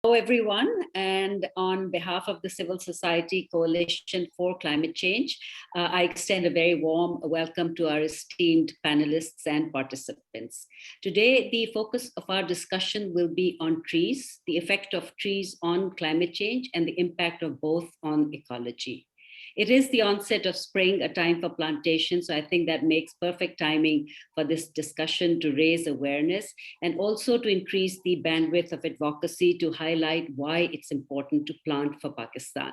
Hello, everyone. And on behalf of the Civil Society Coalition for Climate Change, I extend a very warm welcome to our esteemed panelists and participants. Today, the focus of our discussion will be on trees, the effect of trees on climate change, and the impact of both on ecology. It is the onset of spring, a time for plantation, so I think that makes perfect timing for this discussion to raise awareness and also to increase the bandwidth of advocacy to highlight why it's important to plant for Pakistan.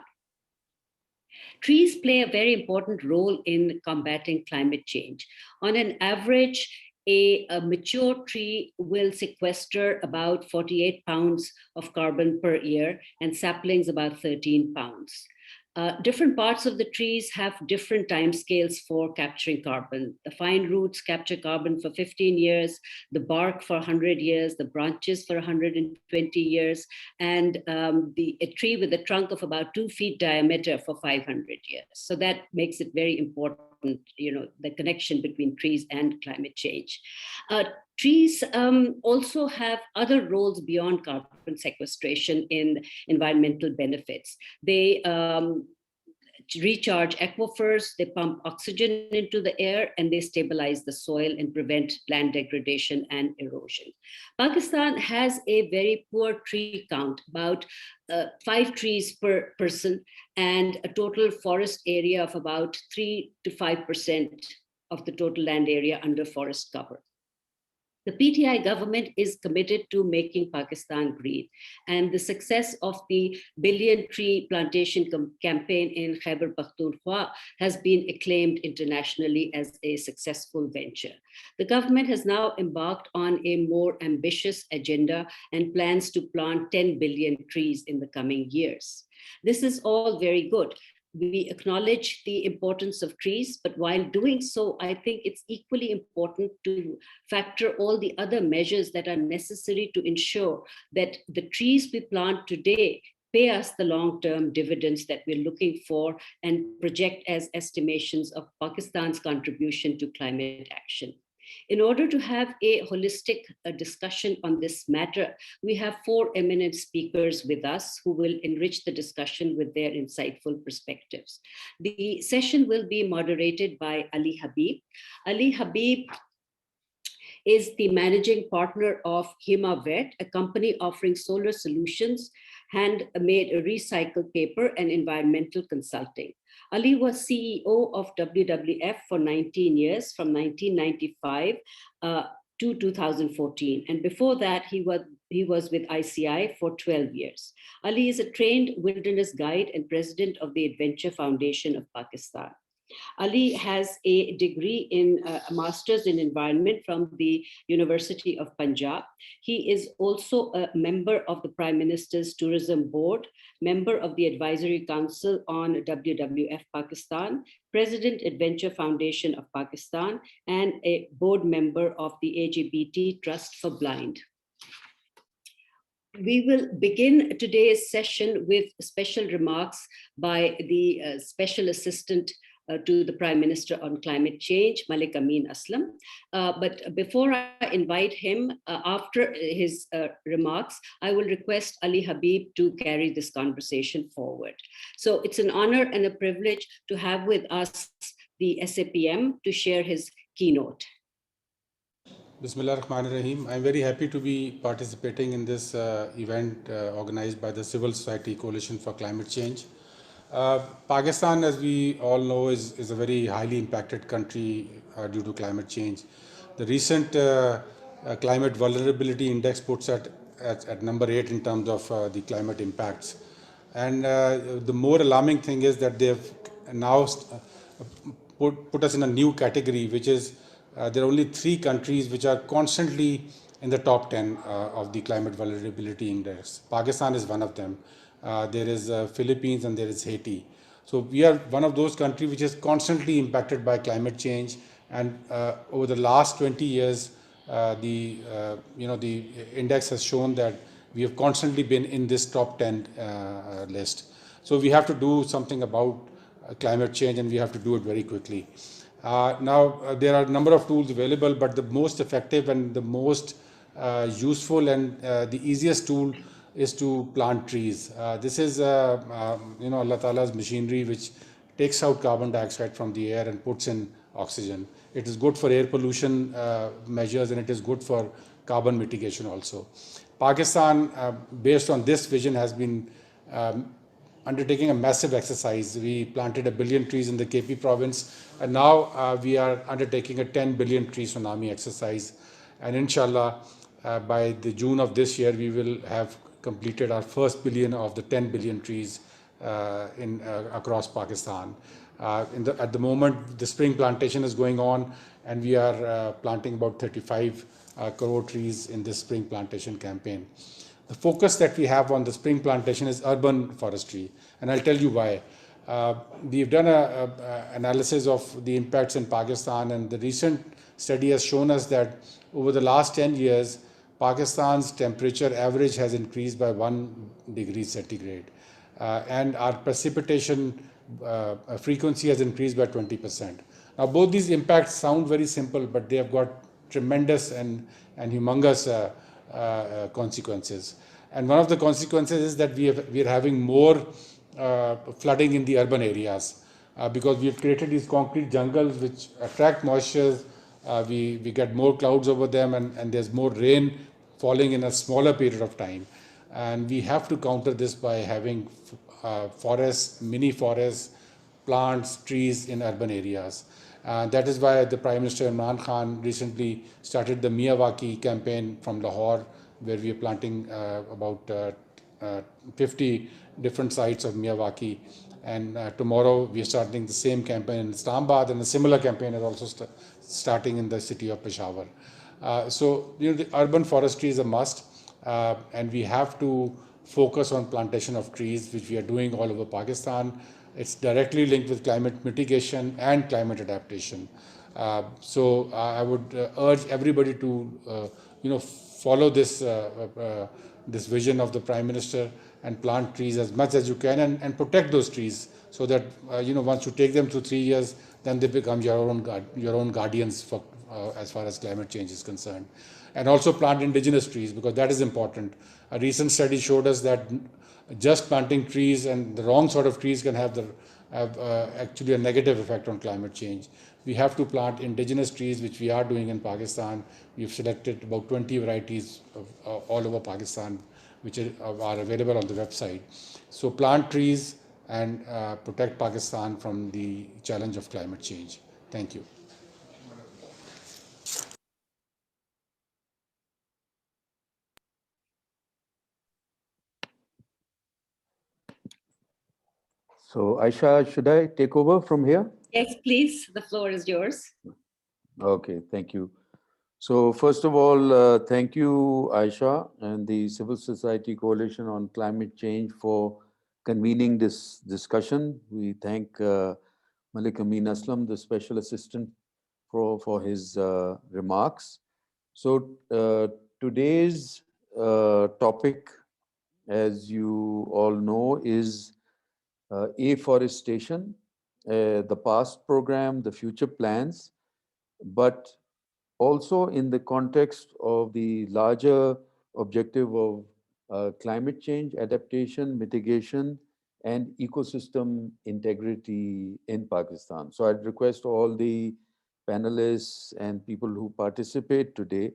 Trees play a very important role in combating climate change. On an average, a mature tree will sequester about 48 pounds of carbon per year, and saplings about 13 pounds. Different parts of the trees have different timescales for capturing carbon. The fine roots capture carbon for 15 years, the bark for 100 years, the branches for 120 years, and a tree with a trunk of about 2 feet diameter for 500 years. So that makes it very important, the connection between trees and climate change. Trees also have other roles beyond carbon sequestration in environmental benefits. They recharge aquifers, they pump oxygen into the air, and they stabilize the soil and prevent land degradation and erosion. Pakistan has a very poor tree count, about 5 trees per person, and a total forest area of about 3 to 5% of the total land area under forest cover. The PTI government is committed to making Pakistan green, and the success of the Billion Tree Plantation campaign in Khyber Pakhtunkhwa has been acclaimed internationally as a successful venture. The government has now embarked on a more ambitious agenda and plans to plant 10 billion trees in the coming years. This is all very good. We acknowledge the importance of trees, but while doing so, I think it's equally important to factor all the other measures that are necessary to ensure that the trees we plant today pay us the long-term dividends that we're looking for and project as estimations of Pakistan's contribution to climate action. In order to have a holistic discussion on this matter, we have 4 eminent speakers with us who will enrich the discussion with their insightful perspectives. The session will be moderated by Ali Habib. Ali Habib is the managing partner of HimaVet, a company offering solar solutions, handmade recycled paper, and environmental consulting. Ali was CEO of WWF for 19 years, from 1995 to 2014. And before that, he was with ICI for 12 years. Ali is a trained wilderness guide and president of the Adventure Foundation of Pakistan. Ali has a degree in a master's in environment from the University of Punjab. He is also a member of the Prime Minister's Tourism Board, member of the Advisory Council on WWF Pakistan, President Adventure Foundation of Pakistan, and a board member of the LGBT Trust for Blind. We will begin today's session with special remarks by the Special Assistant to the Prime Minister on Climate Change, Malik Aslam. But before I invite him, after his remarks, I will request Ali Habib to carry this conversation forward. So it's an honor and a privilege to have with us the SAPM to share his keynote. Bismillah ar-Rahman ar-Rahim. I'm very happy to be participating in this event organized by the Civil Society Coalition for Climate Change. Pakistan, as we all know, is a very highly impacted country due to climate change. The recent Climate Vulnerability Index puts at number 8 in terms of the climate impacts. And the more alarming thing is that they've now put us in a new category, which is there are only 3 countries which are constantly in the top 10 of the Climate Vulnerability Index. Pakistan is one of them. There is Philippines and there is Haiti. So we are one of those countries which is constantly impacted by climate change. And over the last 20 years, the index has shown that we have constantly been in this top 10 list. So we have to do something about climate change, and we have to do it very quickly. Now, there are a number of tools available, but the most effective and the most useful and the easiest tool is to plant trees. This is, Allah Ta'ala's machinery which takes out carbon dioxide from the air and puts in oxygen. It is good for air pollution measures, and it is good for carbon mitigation also. Pakistan, based on this vision, has been undertaking a massive exercise. We planted 1 billion trees in the KP province, and now we are undertaking a 10 billion tree tsunami exercise. And inshallah, by the June of this year, we will have completed our first billion of the 10 billion trees across Pakistan. At the moment, the spring plantation is going on, and we are planting about 35 crore trees in this spring plantation campaign. The focus that we have on the spring plantation is urban forestry, and I'll tell you why. We've done an analysis of the impacts in Pakistan, and the recent study has shown us that over the last 10 years, Pakistan's temperature average has increased by 1 degree centigrade, and our precipitation frequency has increased by 20%. Now, both these impacts sound very simple, but they have got tremendous and humongous consequences. And one of the consequences is that we are having more flooding in the urban areas because we have created these concrete jungles which attract moisture. We get more clouds over them, and there's more rain falling in a smaller period of time. And we have to counter this by having forests, mini forests, plants, trees in urban areas. That is why the Prime Minister Imran Khan recently started the Miyawaki campaign from Lahore, where we are planting about 50 different sites of Miyawaki. And tomorrow we are starting the same campaign in Islamabad, and a similar campaign is also starting in the city of Peshawar. So the urban forestry is a must, and we have to focus on plantation of trees, which we are doing all over Pakistan. It's directly linked with climate mitigation and climate adaptation. So I would urge everybody to follow this this vision of the Prime Minister and plant trees as much as you can, and protect those trees, so that once you take them through 3 years, then they become your own guardians for as far as climate change is concerned. And also plant indigenous trees, because that is important. A recent study showed us that just planting trees and the wrong sort of trees can have actually a negative effect on climate change. We have to plant indigenous trees, which we are doing in Pakistan. We've selected about 20 varieties all over Pakistan, which are available on the website. So plant trees and protect Pakistan from the challenge of climate change. Thank you. So, Aisha, should I take over from here? Yes, please. The floor is yours. Okay, thank you. So, first of all, thank you, Aisha, and the Civil Society Coalition on Climate Change for convening this discussion. We thank MALIK ASLAM, the Special Assistant, for his remarks. So, today's topic, as you all know, is Afforestation, the past program, the future plans, but also in the context of the larger objective of climate change, adaptation, mitigation, and ecosystem integrity in Pakistan. So I'd request all the panelists and people who participate today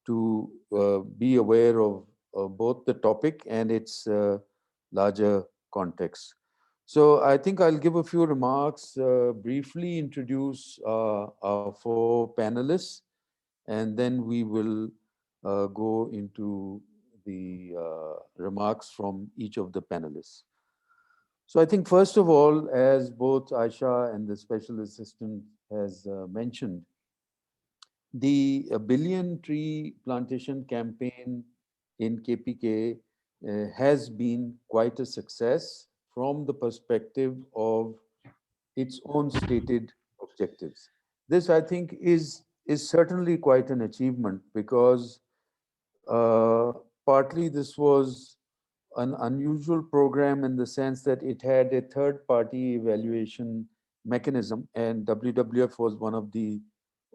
to be aware of both the topic and its larger context. So I think I'll give a few remarks, briefly introduce our four panelists, and then we will go into the remarks from each of the panelists. So I think first of all, as both Aisha and the Special Assistant has mentioned, the billion tree plantation campaign in KPK has been quite a success from the perspective of its own stated objectives. This, I think, is certainly quite an achievement, because partly this was an unusual program in the sense that it had a third-party evaluation mechanism, and WWF was one of the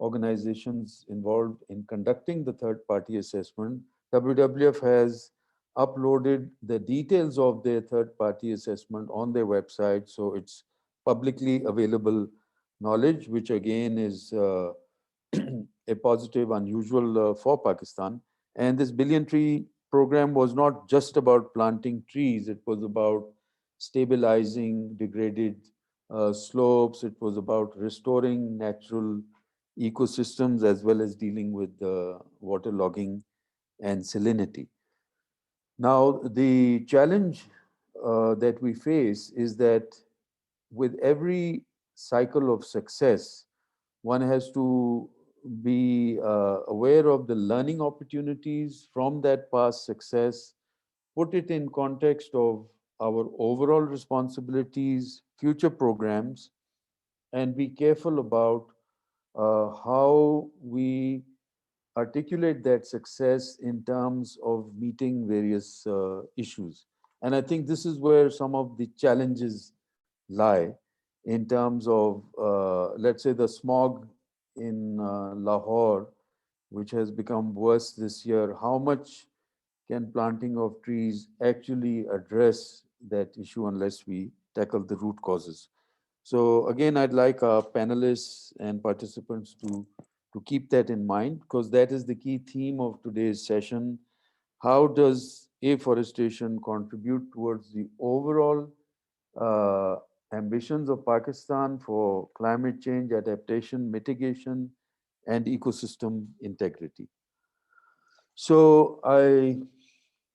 organizations involved in conducting the third-party assessment. WWF has uploaded the details of their third-party assessment on their website. So it's publicly available knowledge, which again is a positive, unusual for Pakistan. And this billion tree program was not just about planting trees. It was about stabilizing degraded slopes. It was about restoring natural ecosystems as well as dealing with waterlogging and salinity. Now, the challenge that we face is that with every cycle of success, one has to be aware of the learning opportunities from that past success, put it in context of our overall responsibilities, future programs, and be careful about how we articulate that success in terms of meeting various issues. And I think this is where some of the challenges lie in terms of, let's say, the smog in Lahore, which has become worse this year. How much can planting of trees actually address that issue unless we tackle the root causes? So again, I'd like our panelists and participants to keep that in mind, because that is the key theme of today's session. How does afforestation contribute towards the overall ambitions of Pakistan for climate change adaptation, mitigation, and ecosystem integrity? So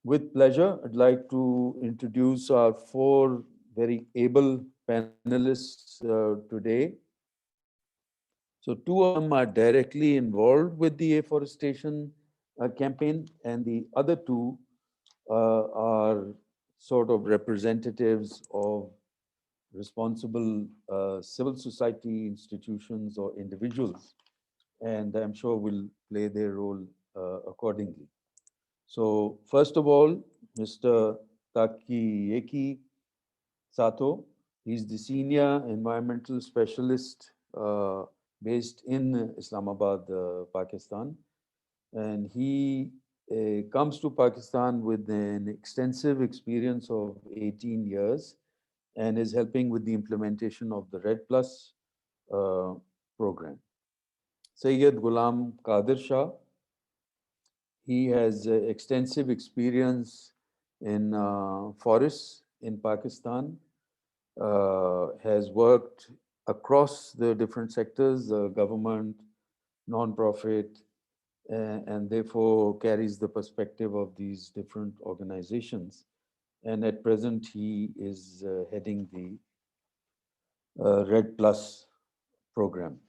with pleasure, I'd like to introduce our four very able panelists today. So two of them are directly involved with the afforestation campaign, and the other two are sort of representatives of responsible civil society institutions or individuals, and I'm sure will play their role accordingly. So first of all, Mr. TAKEAKI SATO. He's the senior environmental specialist based in Islamabad, Pakistan. And he comes to Pakistan with an extensive experience of 18 years and is helping with the implementation of the RED Plus program. Syed GHULAM Qadir Shah. He has extensive experience in forests in Pakistan, has worked across the different sectors, government, non-profit, and therefore carries the perspective of these different organizations. And at present, he is heading the RED Plus program.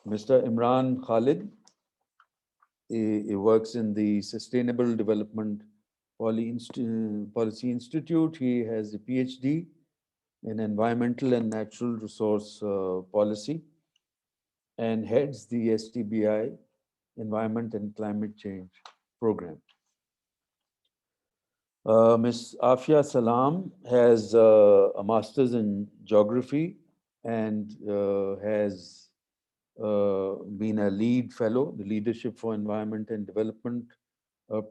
Mr. IMRAN KHALID, he works in the Sustainable Development Policy Institute. He has a PhD in Environmental and Natural Resource Policy and heads the SDPI Environment and Climate Change Program. Ms. AFIA SALAM has a master's in geography and has been a lead fellow. The Leadership for Environment and Development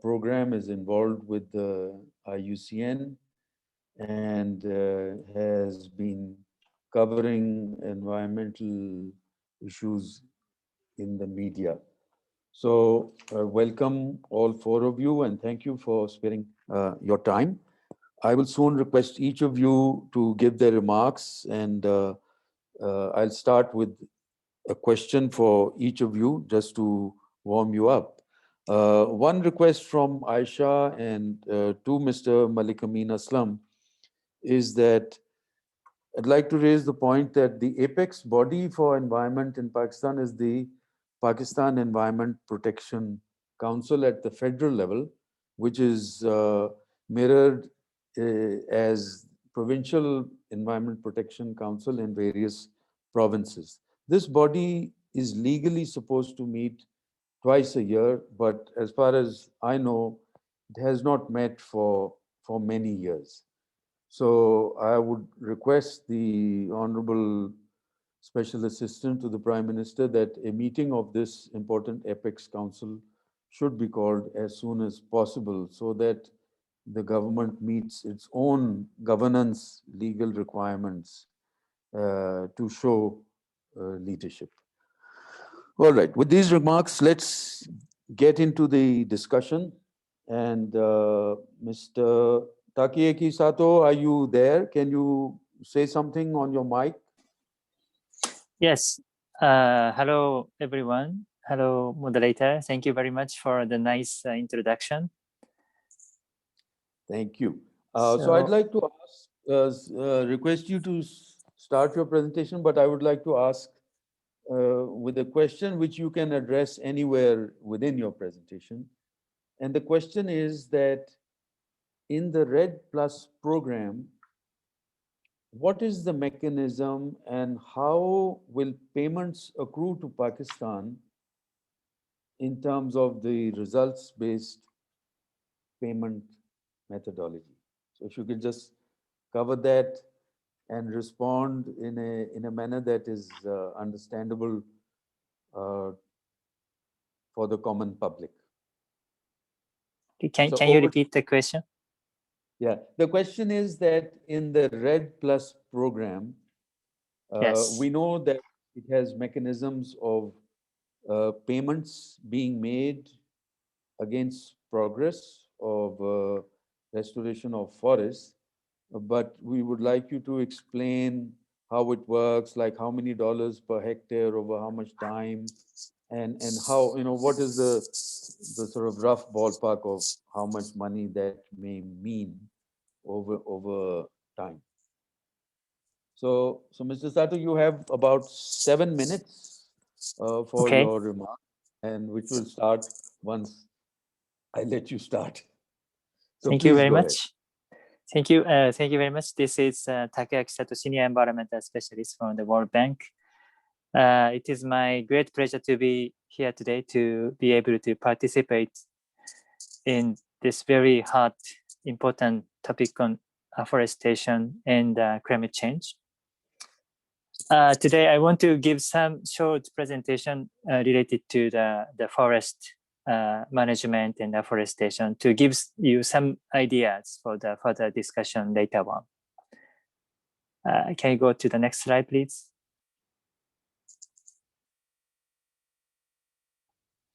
program is involved with the IUCN and has been covering environmental issues in the media. So welcome all four of you, and thank you for sparing your time. I will soon request each of you to give their remarks, and I'll start with a question for each of you just to warm you up. One request from Aisha and to Mr. MALIK ASLAM is that I'd like to raise the point that the apex body for environment in Pakistan is the Pakistan Environment Protection Council at the federal level, which is mirrored as Provincial Environment Protection Council in various provinces. This body is legally supposed to meet twice a year, but as far as I know, it has not met for many years. So I would request the Honorable Special Assistant to the Prime Minister that a meeting of this important Apex Council should be called as soon as possible so that the government meets its own governance legal requirements to show leadership. All right, with these remarks, let's get into the discussion. And Mr. Takeaki Sato, are you there? Can you say something on your mic? Yes. Hello, everyone. Hello, moderator. Thank you very much for the nice introduction. Thank you. So I'd like to ask, request you to start your presentation, but I would like to ask with a question which you can address anywhere within your presentation. And the question is that in the RED Plus program, what is the mechanism and how will payments accrue to Pakistan in terms of the results-based payment methodology? So if you could just cover that and respond in a manner that is understandable for the common public. Can you repeat the question? Yeah, the question is that in the RED Plus program, Yes. we know that it has mechanisms of payments being made against progress of restoration of forests, but we would like you to explain how it works, like how many dollars per hectare over how much time, and how, what is the sort of rough ballpark of how much money that may mean over time. So Mr. Sato, you have about 7 minutes for your remarks, and which will start once I let you start. So thank you very go much. Ahead. Thank you. Thank you very much. This is TAKEAKI Sato, Senior Environmental Specialist from the World Bank. It is my great pleasure to be here today to be able to participate in this very hot, important topic on afforestation and climate change. Today, I want to give some short presentation related to the forest management and afforestation to give you some ideas for the further discussion later on. Can you go to the next slide, please?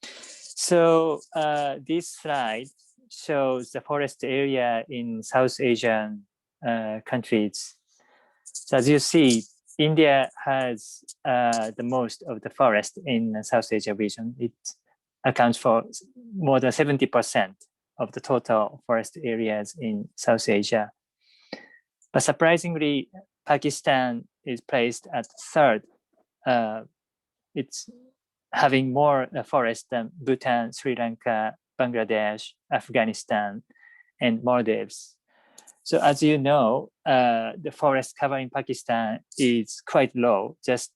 So this slide shows the forest area in South Asian countries. So as you see, India has the most of the forest in the South Asia region. It accounts for more than 70% of the total forest areas in South Asia. But surprisingly, Pakistan is placed at third. It's having more forest than Bhutan, Sri Lanka, Bangladesh, Afghanistan, and Maldives. So as you know, the forest cover in Pakistan is quite low, just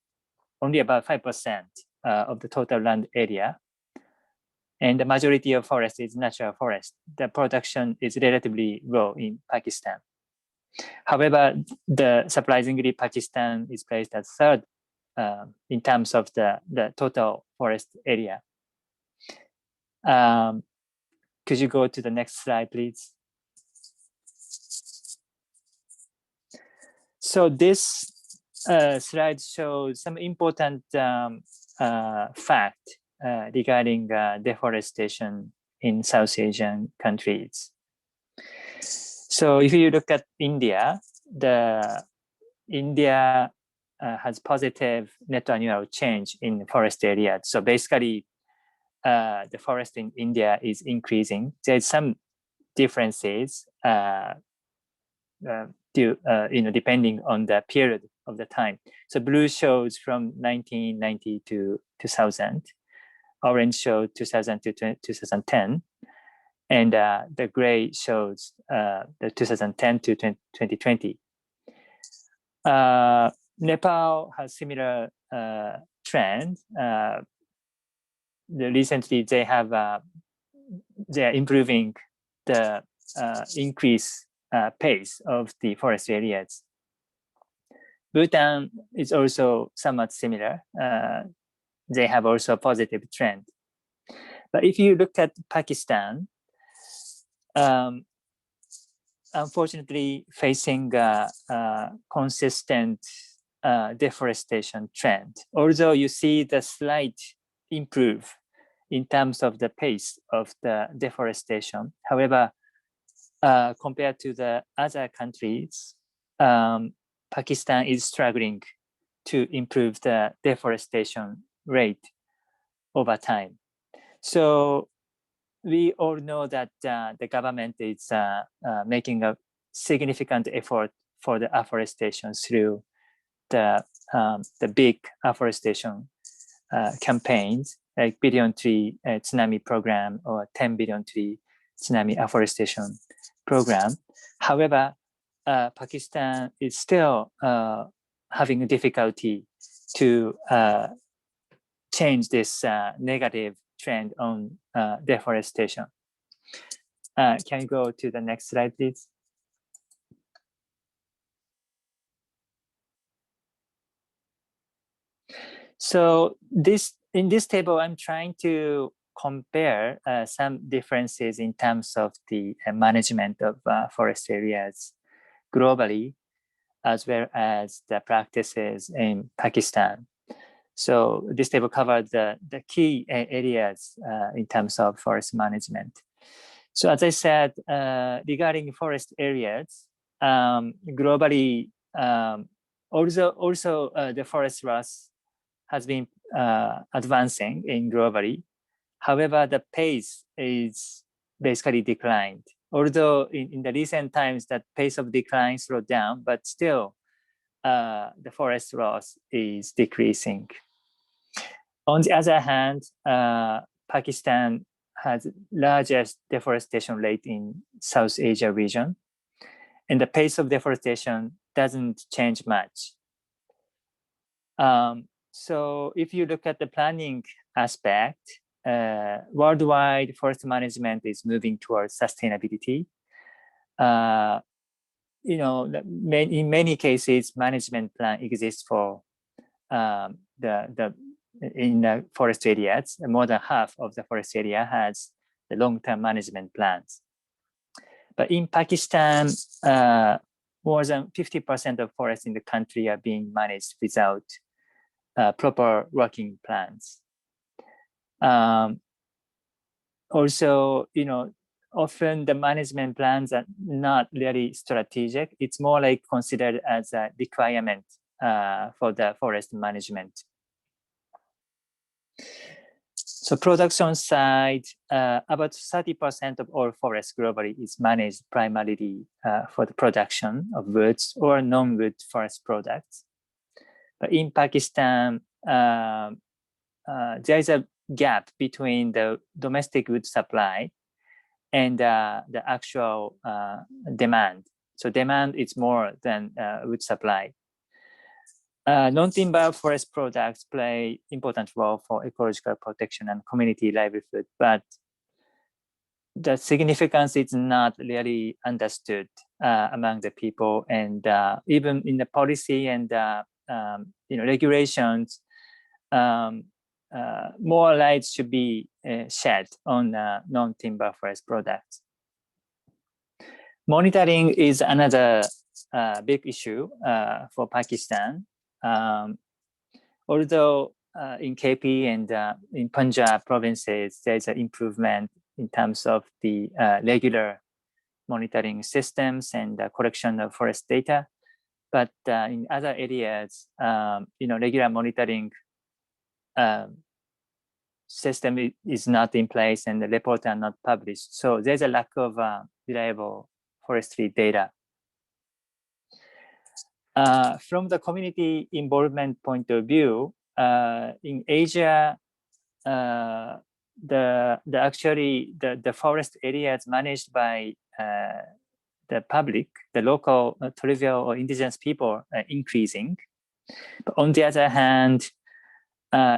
only about 5% of the total land area. And the majority of forest is natural forest. The production is relatively low in Pakistan. However, surprisingly, Pakistan is placed at third in terms of the total forest area. Could you go to the next slide, please? So this slide shows some important fact regarding deforestation in South Asian countries. So if you look at India, India has positive net annual change in forest area. So basically, the forest in India is increasing. There's some differences depending on the period of the time. So blue shows from 1990 to 2000. Orange shows 2000 to 2010. And the gray shows the 2010 to 2020. Nepal has similar trend. Recently, they are improving the increase pace of the forest areas. Bhutan is also somewhat similar. They have also a positive trend. But if you look at Pakistan, unfortunately facing consistent deforestation trend. Although you see the slight improve in terms of the pace of the deforestation. However, compared to the other countries, Pakistan is struggling to improve the deforestation rate over time. So we all know that the government is making a significant effort for the afforestation through the big afforestation campaigns like billion tree tsunami program or 10 billion tree tsunami afforestation program. However, Pakistan is still having a difficulty to change this negative trend on deforestation. Can you go to the next slide, please? So in this table, I'm trying to compare some differences in terms of the management of forest areas globally, as well as the practices in Pakistan. So this table covered the key areas in terms of forest management. So as I said, regarding forest areas, globally, also the forest loss has been advancing in globally. However, the pace is basically declined. Although in the recent times that pace of decline slowed down, but still the forest loss is decreasing. On the other hand, Pakistan has largest deforestation rate in South Asia region, and the pace of deforestation doesn't change much. So if you look at the planning aspect, worldwide forest management is moving towards sustainability. You know, in many cases, management plan exists for in the forest areas. More than half of the forest area has the long-term management plans. But in Pakistan, more than 50% of forests in the country are being managed without proper working plans. Also, you know, often the management plans are not really strategic. It's more like considered as a requirement for the forest management. So production side, about 30% of all forests globally is managed primarily for the production of woods or non-wood forest products. But in Pakistan, there is a gap between the domestic wood supply and the actual demand. So demand is more than wood supply. Non-timber forest products play important role for ecological protection and community livelihood, but the significance is not really understood among the people, and even in the policy and you know, regulations, more light should be shed on non-timber forest products. Monitoring is another big issue for Pakistan. Although in KP and in Punjab provinces, there's an improvement in terms of the regular monitoring systems and collection of forest data. But in other areas, you know, regular monitoring system is not in place and the reports are not published. So there's a lack of reliable forestry data. From the community involvement point of view, in Asia, the forest areas managed by the public, the local tribal or indigenous people are increasing. But on the other hand,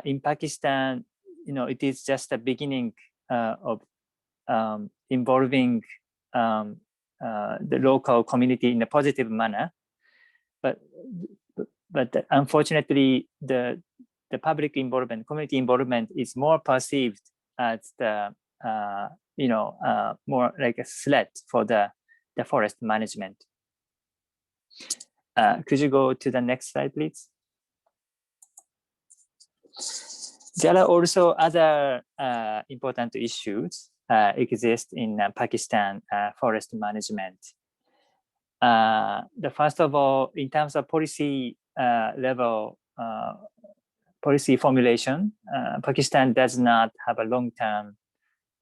in Pakistan, you know, it is just the beginning of involving the local community in a positive manner. But unfortunately, the public involvement, community involvement is more perceived as the you know, more like a threat for the the forest management. Could you go to the next slide, please? There are also other important issues exist in Pakistan forest management. The first of all, in terms of policy level, policy formulation, Pakistan does not have a long-term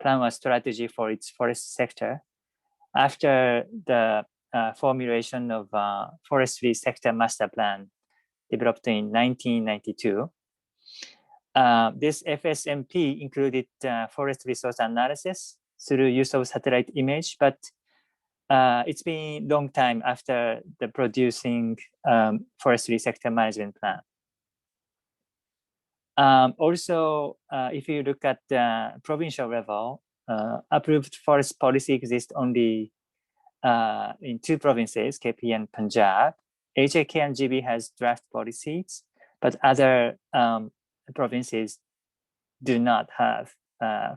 plan or strategy for its forest sector. After the formulation of forestry sector master plan developed in 1992, this FSMP included forest resource analysis through use of satellite image, but it's been a long time after the producing forestry sector management plan. Also, if you look at the provincial level, approved forest policy exists only in 2 provinces, KP and Punjab. HAK and GB has draft policies, but other provinces do not have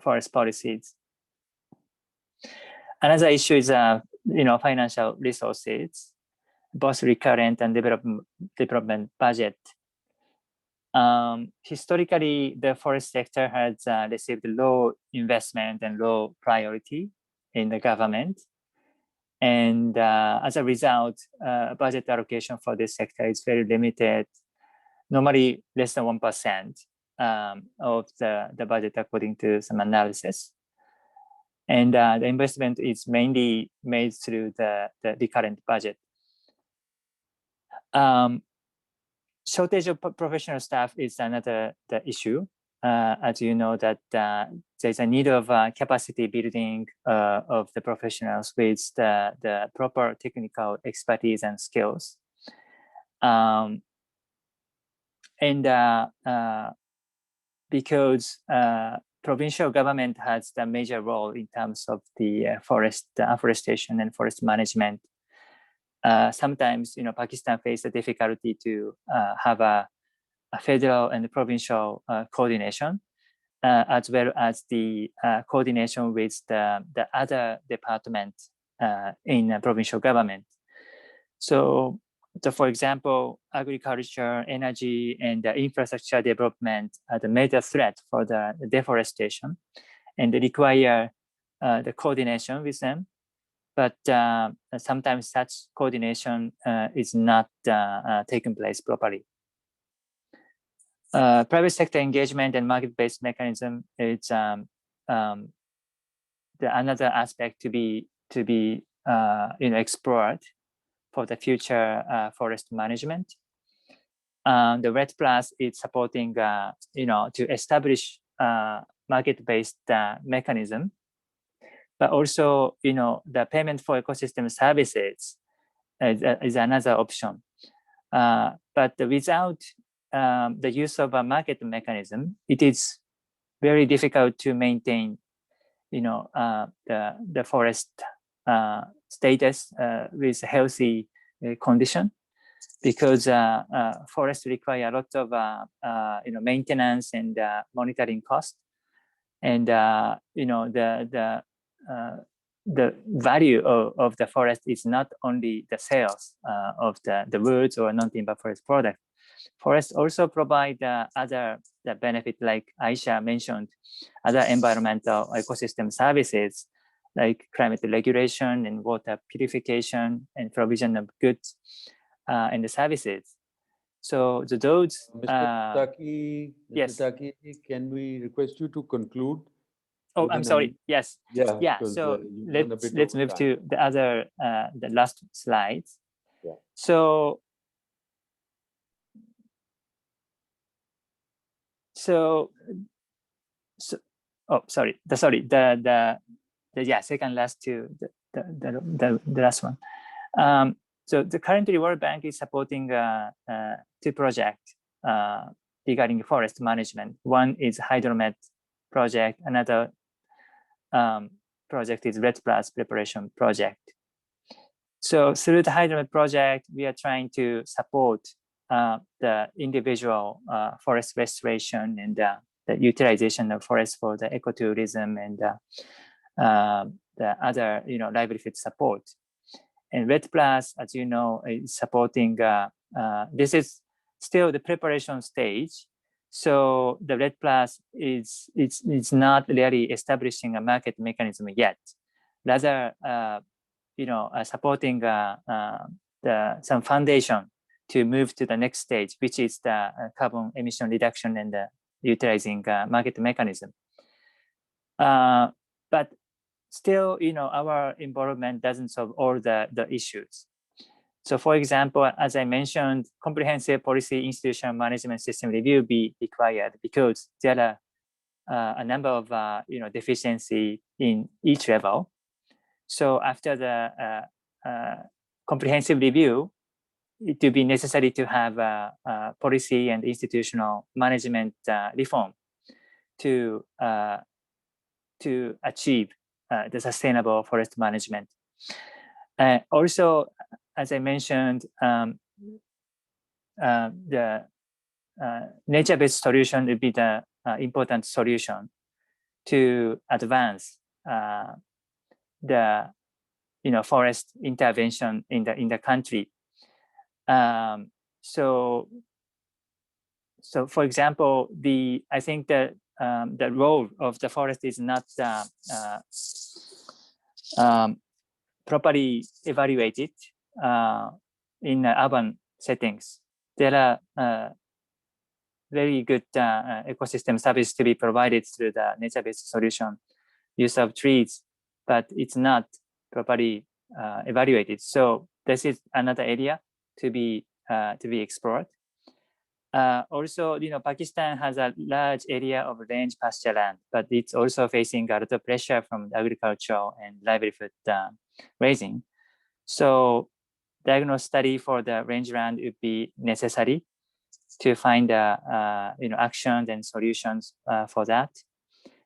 forest policies. Another issue is financial resources, both recurrent and development budget. Historically, the forest sector has received low investment and low priority in the government. And as a result, budget allocation for this sector is very limited, normally less than 1% of the budget according to some analysis. And the investment is mainly made through the recurrent budget. Shortage of professional staff is another issue. As you know, that there's a need of capacity building of the professionals with the proper technical expertise and skills. Because provincial government has the major role in terms of the afforestation and forest management. Sometimes, Pakistan faces a difficulty to have a federal and provincial coordination, as well as the coordination with the other departments in provincial government. So, for example, agriculture, energy, and infrastructure development are the major threat for the deforestation, and they require the coordination with them. But sometimes such coordination is not taking place properly. Private sector engagement and market-based mechanism is another aspect to be explored for the future forest management. The RED Plus is supporting to establish market-based mechanism, but also the payment for ecosystem services is another option. But without the use of a market mechanism, it is very difficult to maintain the forest status with healthy condition, because forests require a lot of maintenance and monitoring cost, and the value of the forest is not only the sales of the woods or non-timber forest product. Forests also provide other benefit, like Aisha mentioned, other environmental ecosystem services like climate regulation and water purification and provision of goods and the services. So those. Mr. Taki, yes. Taki, can we request you to conclude? Oh, I'm sorry. Yes. Yeah. So let's move to the other the last slides. Yeah. So oh, sorry. The second last to the last one. So the currently World Bank is supporting 2 projects regarding forest management. One is Hydromet project. Another project is RED Plus preparation project. So through the Hydromet project, we are trying to support the individual forest restoration and the utilization of forests for the ecotourism and the other livelihood support. And RED Plus, as you know, is supporting, this is still the preparation stage. So the RED Plus is not really establishing a market mechanism yet. Rather, supporting some foundation to move to the next stage, which is the carbon emission reduction and utilizing market mechanism. But still, our involvement doesn't solve all the issues. So for example, as I mentioned, comprehensive policy institutional management system review be required because there are a number of deficiency in each level. So after the comprehensive review, it will be necessary to have a policy and institutional management reform to achieve the sustainable forest management. Also, as I mentioned, the nature-based solution will be the important solution to advance the forest intervention in the country. So for example, I think that the role of the forest is not properly evaluated in urban settings. There are very good ecosystem service to be provided through the nature-based solution, use of trees, but it's not properly evaluated. So this is another area to be explored. Also, Pakistan has a large area of range pasture land, but it's also facing a lot of pressure from agricultural and livelihood raising. So diagnosis study for the rangeland would be necessary to find actions and solutions for that.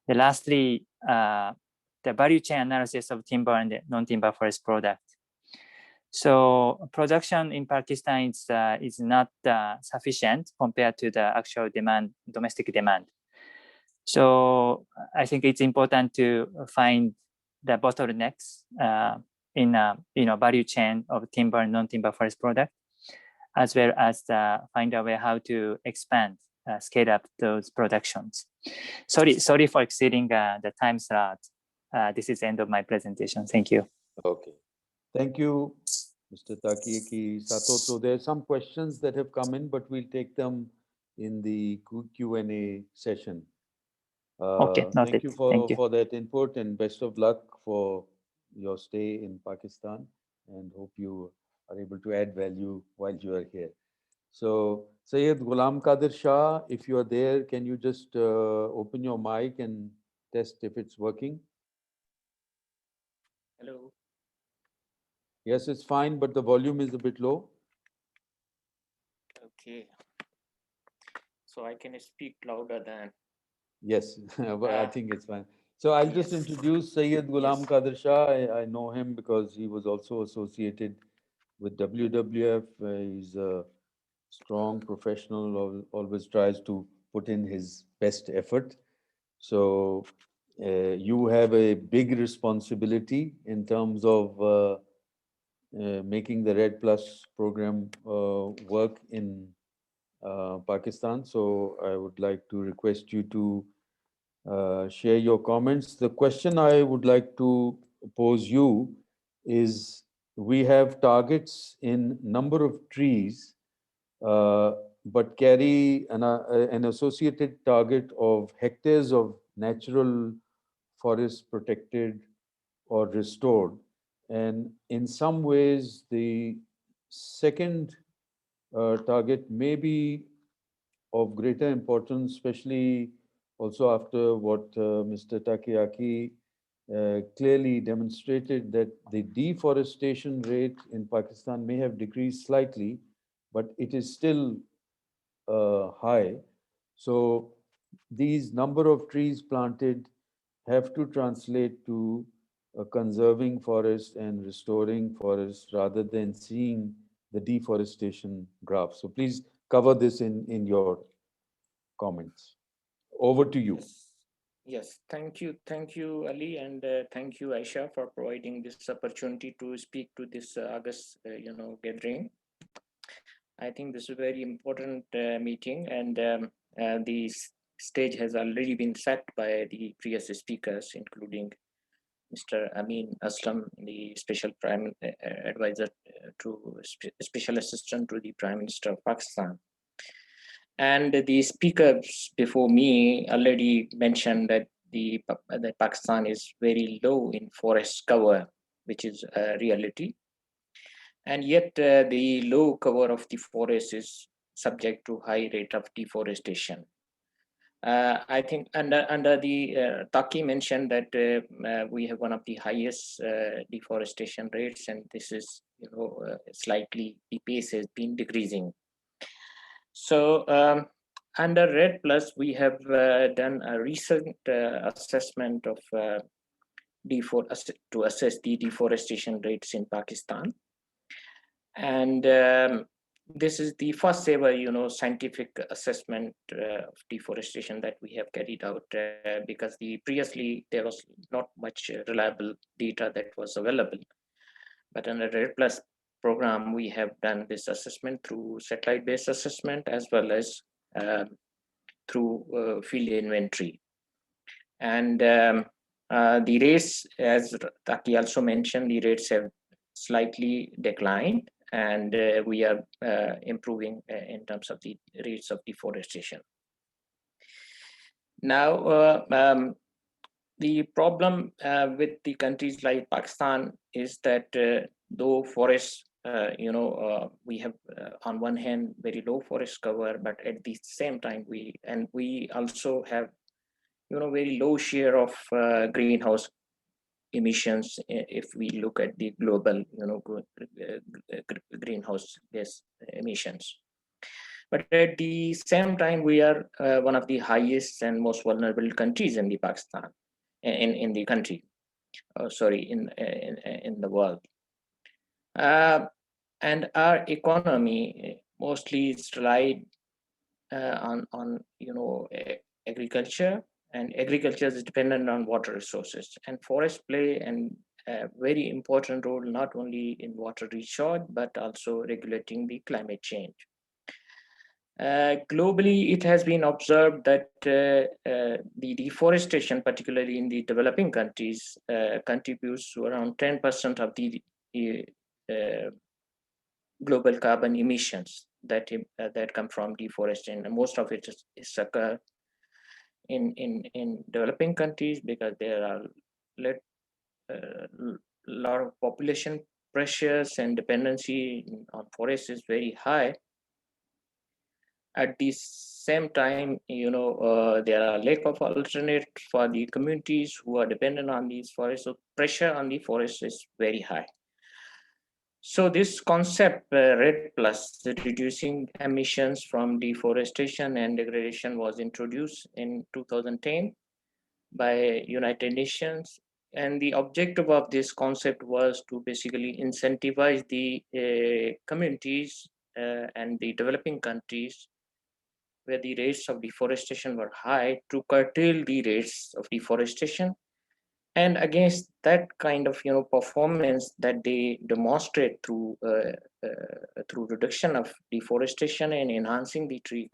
And lastly, the value chain analysis of timber and non-timber forest product. So production in Pakistan is not sufficient compared to the actual demand, domestic demand. So I think it's important to find the bottlenecks in value chain of timber and non-timber forest product, as well as find a way how to expand, scale up those productions. Sorry for exceeding the time slot. This is the end of my presentation. Thank you. Okay. Thank you, Mr. TAKEAKI Sato. So there are some questions that have come in, but we'll take them in the Q&A session. Okay, noted. Thank you for that input, and best of luck for your stay in Pakistan, and hope you are able to add value while you are here. So Syed Ghulam Qadir Shah, if you are there, can you just open your mic and test if it's working? Hello. Yes, it's fine, but the volume is a bit low. Okay. So I can speak louder than. Yes, but I think it's fine. So I'll just introduce Syed Ghulam Qadir Shah. I know him because he was also associated with WWF. He's a strong professional, always tries to put in his best effort. So you have a big responsibility in terms of making the RED Plus program work in Pakistan. So I would like to request you to share your comments. The question I would like to pose you is, we have targets in number of trees, but carry an associated target of hectares of natural forest protected or restored. And in some ways, the second target may be of greater importance, especially also after what Mr. TAKEAKI clearly demonstrated, that the deforestation rate in Pakistan may have decreased slightly, but it is still high. So these number of trees planted have to translate to conserving forest and restoring forest rather than seeing the deforestation graph. So please cover this in your comments. Over to you. Yes, thank you, Ali, and thank you, Aisha, for providing this opportunity to speak to this August, gathering. I think this is a very important meeting, and the stage has already been set by the previous speakers, including Mr. Amin Aslam, the special prime advisor special assistant to the Prime Minister of Pakistan. And the speakers before me already mentioned that that Pakistan is very low in forest cover, which is a reality. And yet the low cover of the forest is subject to high rate of deforestation. I think under the Taki mentioned that we have one of the highest deforestation rates, and this is slightly the pace has been decreasing. So under RED Plus, we have done a recent assessment of to assess the deforestation rates in Pakistan, and this is the first ever scientific assessment of deforestation that we have carried out because previously there was not much reliable data that was available, but under RED Plus program we have done this assessment through satellite based assessment as well as through field inventory. And the rates, as Taki also mentioned, the rates have slightly declined, and we are improving in terms of the rates of deforestation. Now, the problem with the countries like Pakistan is that though forests, we have on one hand very low forest cover, but at the same time we also have very low share of greenhouse emissions if we look at the global greenhouse gas emissions. But at the same time, we are one of the highest and most vulnerable countries in the Pakistan, in the country, in the world. And our economy mostly is relied on agriculture, and agriculture is dependent on water resources, and forests play a very important role not only in water recharge but also regulating the climate change. Globally, it has been observed that the deforestation, particularly in the developing countries, contributes to around 10% of the global carbon emissions that come from deforestation. And most of it is occur in developing countries because there are a lot of population pressures and dependency on forests is very high. At the same time, there are lack of alternate for the communities who are dependent on these forests. So pressure on the forest is very high. So this concept, RED Plus, reducing emissions from deforestation and degradation, was introduced in 2010 by United Nations. And the objective of this concept was to basically incentivize the communities and the developing countries where the rates of deforestation were high to curtail the rates of deforestation. And against that kind of performance that they demonstrate through reduction of deforestation and enhancing the tree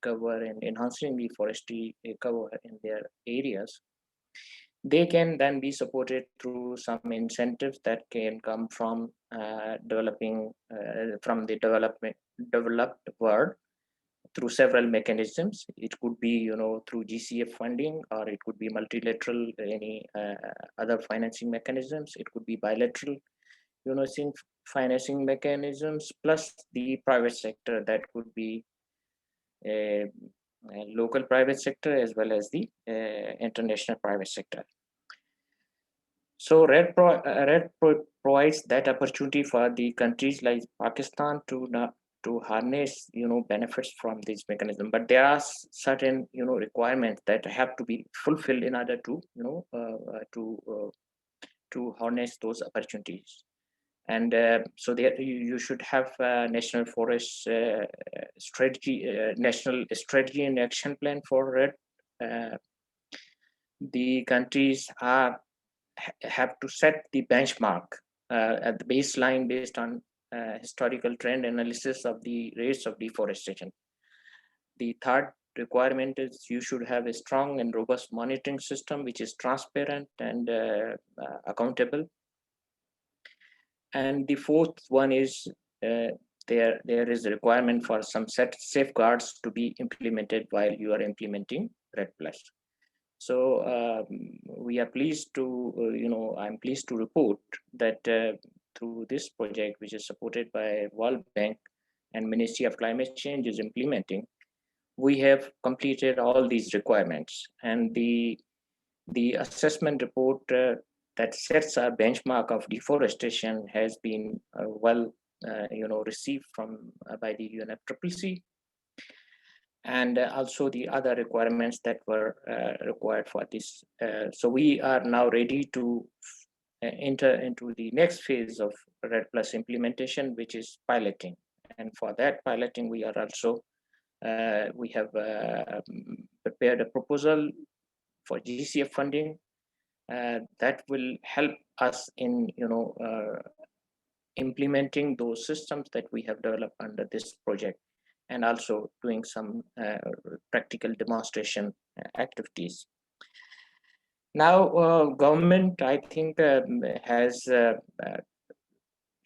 cover and enhancing the forestry cover in their areas, they can then be supported through some incentives that can come from from the developed world through several mechanisms. It could be, through GCF funding, or it could be multilateral, any other financing mechanisms. It could be bilateral, financing mechanisms, plus the private sector. That could be a local private sector as well as the international private sector. So RED provides that opportunity for the countries like Pakistan to harness benefits from this mechanism, but there are certain requirements that have to be fulfilled in order to to harness those opportunities. And so there you should have a national forest strategy, national strategy and action plan for RED. the countries have to set the benchmark at the baseline based on historical trend analysis of the rates of deforestation. The third requirement is you should have a strong and robust monitoring system which is transparent and accountable. And the fourth one is there is a requirement for some set safeguards to be implemented while you are implementing REDD+. So we are pleased to, I'm pleased to report that through this project, which is supported by World Bank and Ministry of Climate Change is implementing, we have completed all these requirements. And the assessment report that sets our benchmark of deforestation has been received from by the UNFCCC, and also the other requirements that were required for this. So we are now ready to enter into the next phase of REDD+ implementation, which is piloting. And for that piloting, we are also we have prepared a proposal for GCF funding that will help us in implementing those systems that we have developed under this project, and also doing some practical demonstration activities. Now, government, I think, has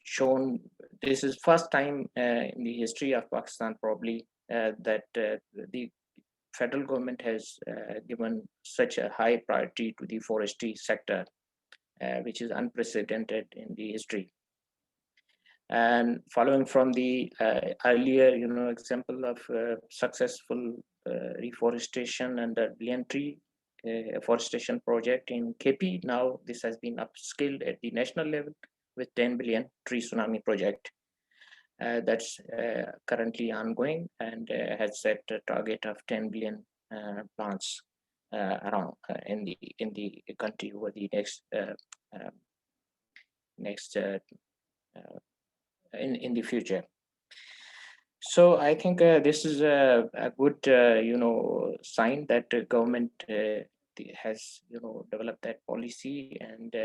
shown, this is first time in the history of Pakistan probably that the federal government has given such a high priority to the forestry sector, which is unprecedented in the history. And following from the earlier, example of successful reforestation under billion tree afforestation project in KP, now this has been upscaled at the national level with 10 billion tree tsunami project that's currently ongoing and has set a target of 10 billion plants around in the country over the next in the future. So I think this is a good sign that the government has developed that policy, and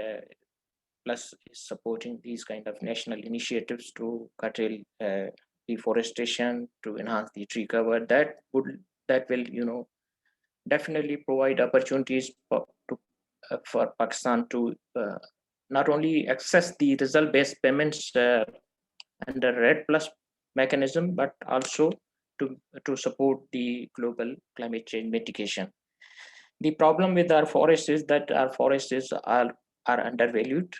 plus is supporting these kind of national initiatives to curtail deforestation, to enhance the tree cover. That will definitely provide opportunities for Pakistan to not only access the result-based payments under REDD+ mechanism, but also to support the global climate change mitigation. The problem with our forests is that our forests are undervalued.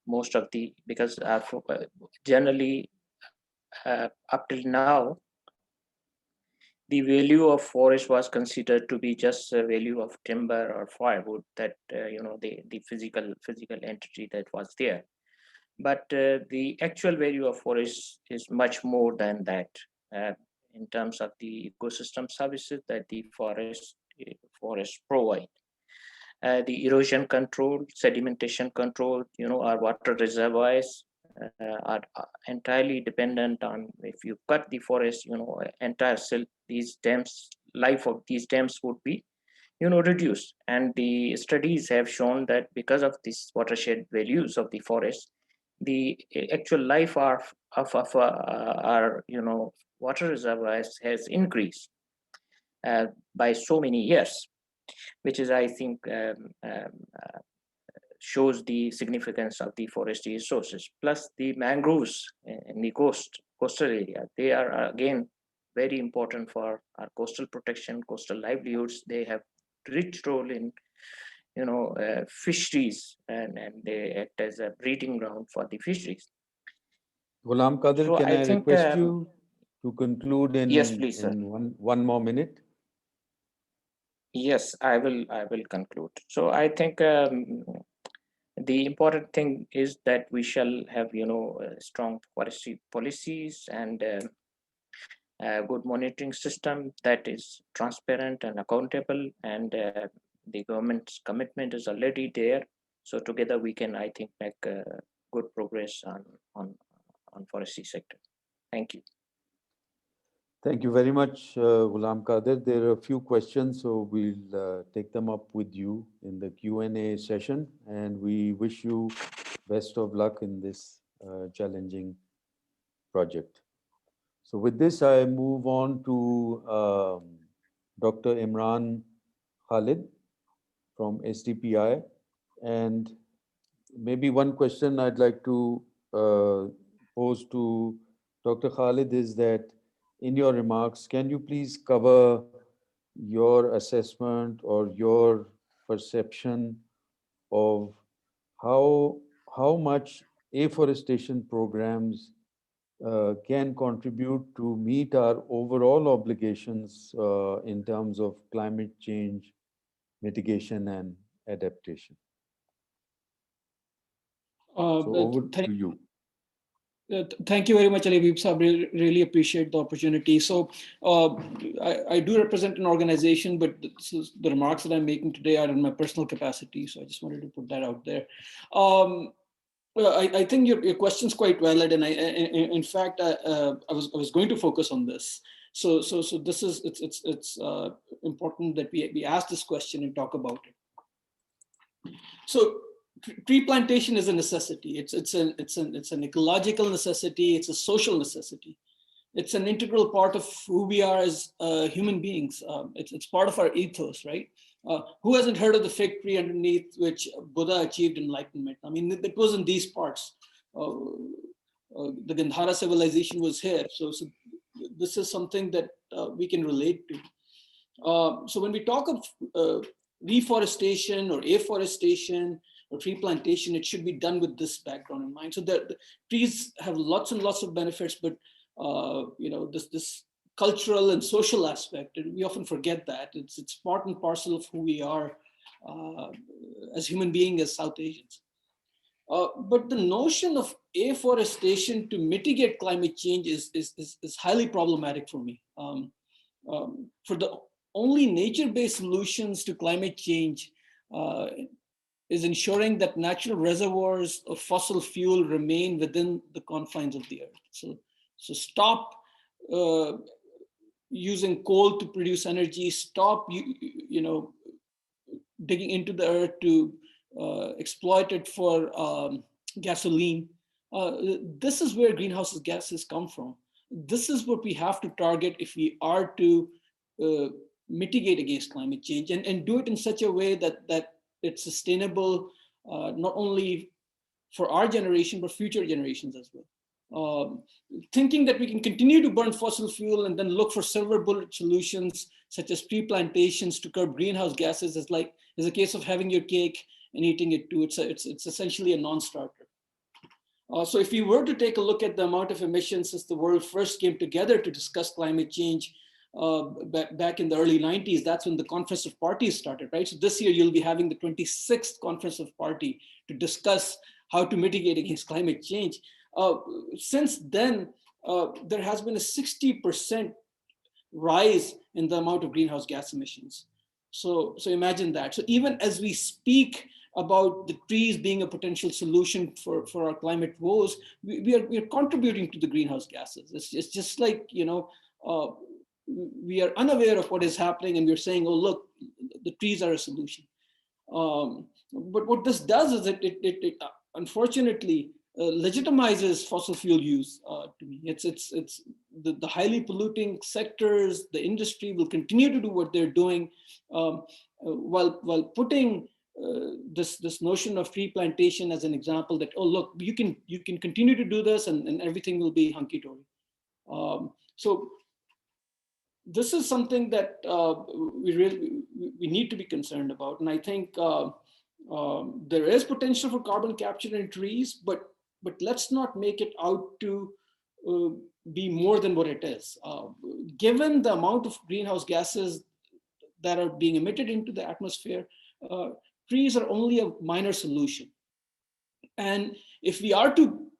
Most of because generally up till now, the value of forest was considered to be just a value of timber or firewood, that the physical entity that was there. But the actual value of forest is much more than that in terms of the ecosystem services that the forest provide. The erosion control, sedimentation control, our water reservoirs are entirely dependent on, if you cut the forest, entire these dams, life of these dams would be reduced. And the studies have shown that because of these watershed values of the forest, the actual life of our water reservoirs has increased by so many years, which is, I think, shows the significance of the forestry resources. Plus the mangroves in the coastal area, they are again very important for our coastal protection, coastal livelihoods. They have rich role in fisheries, and they act as a breeding ground for the fisheries. Ghulam Qadir, So can I think, request you to conclude in, yes, please, sir. in one more minute? Yes, I will conclude. So I think the important thing is that we shall have strong forestry policies and a good monitoring system that is transparent and accountable, and the government's commitment is already there. So together we can, I think, make good progress on forestry sector. Thank you. Thank you very much, Ghulam Qadir. There are a few questions, so we'll take them up with you in the Q&A session, and we wish you best of luck in this challenging project. So with this, I move on to Dr. IMRAN KHALID from SDPI. And maybe one question I'd like to pose to Dr. Khalid is that in your remarks, can you please cover your assessment or your perception of how much afforestation programs can contribute to meet our overall obligations in terms of climate change mitigation and adaptation? So over to you. Thank you very much, Ali Habib. I really appreciate the opportunity. So I do represent an organization, but the remarks that I'm making today are in my personal capacity. So I just wanted to put that out there. I think your question's quite valid, and in fact, I was going to focus on this. So this is it's important that we ask this question and talk about it. So tree plantation is a necessity. It's an ecological necessity. It's a social necessity. It's an integral part of who we are as human beings. It's part of our ethos, right? Who hasn't heard of the fig tree underneath which Buddha achieved enlightenment? I mean, it was in these parts. The Gandhara civilization was here. So this is something that we can relate to. So when we talk of reforestation or afforestation or tree plantation, it should be done with this background in mind. So the trees have lots and lots of benefits, but this cultural and social aspect, and we often forget that. It's part and parcel of who we are as human beings, as South Asians. But the notion of afforestation to mitigate climate change is highly problematic for me. For the only nature-based solutions to climate change is ensuring that natural reservoirs of fossil fuel remain within the confines of the earth. So stop using coal to produce energy, stop digging into the earth to exploit it for gasoline. This is where greenhouse gases come from. This is what we have to target if we are to mitigate against climate change, and do it in such a way that it's sustainable, not only for our generation, but future generations as well. Thinking that we can continue to burn fossil fuel and then look for silver bullet solutions, such as tree plantations to curb greenhouse gases, is a case of having your cake and eating it too. It's essentially a non-starter. So if we were to take a look at the amount of emissions since the world first came together to discuss climate change, back in the early 90s, that's when the Conference of Parties started, right? So this year you'll be having the 26th Conference of Party to discuss how to mitigate against climate change. Since then, there has been a 60% rise in the amount of greenhouse gas emissions. So imagine that. So even as we speak about the trees being a potential solution for our climate woes, we are contributing to the greenhouse gases. It's just like, we are unaware of what is happening and we're saying, oh, look, the trees are a solution. But what this does is it unfortunately legitimizes fossil fuel use to me. It's the highly polluting sectors, the industry will continue to do what they're doing while putting this notion of tree plantation as an example that, oh, look, you can continue to do this and everything will be hunky-dory. So this is something that we need to be concerned about. And I think there is potential for carbon capture in trees, but let's not make it out to be more than what it is. Given the amount of greenhouse gases that are being emitted into the atmosphere, trees are only a minor solution. And if we are to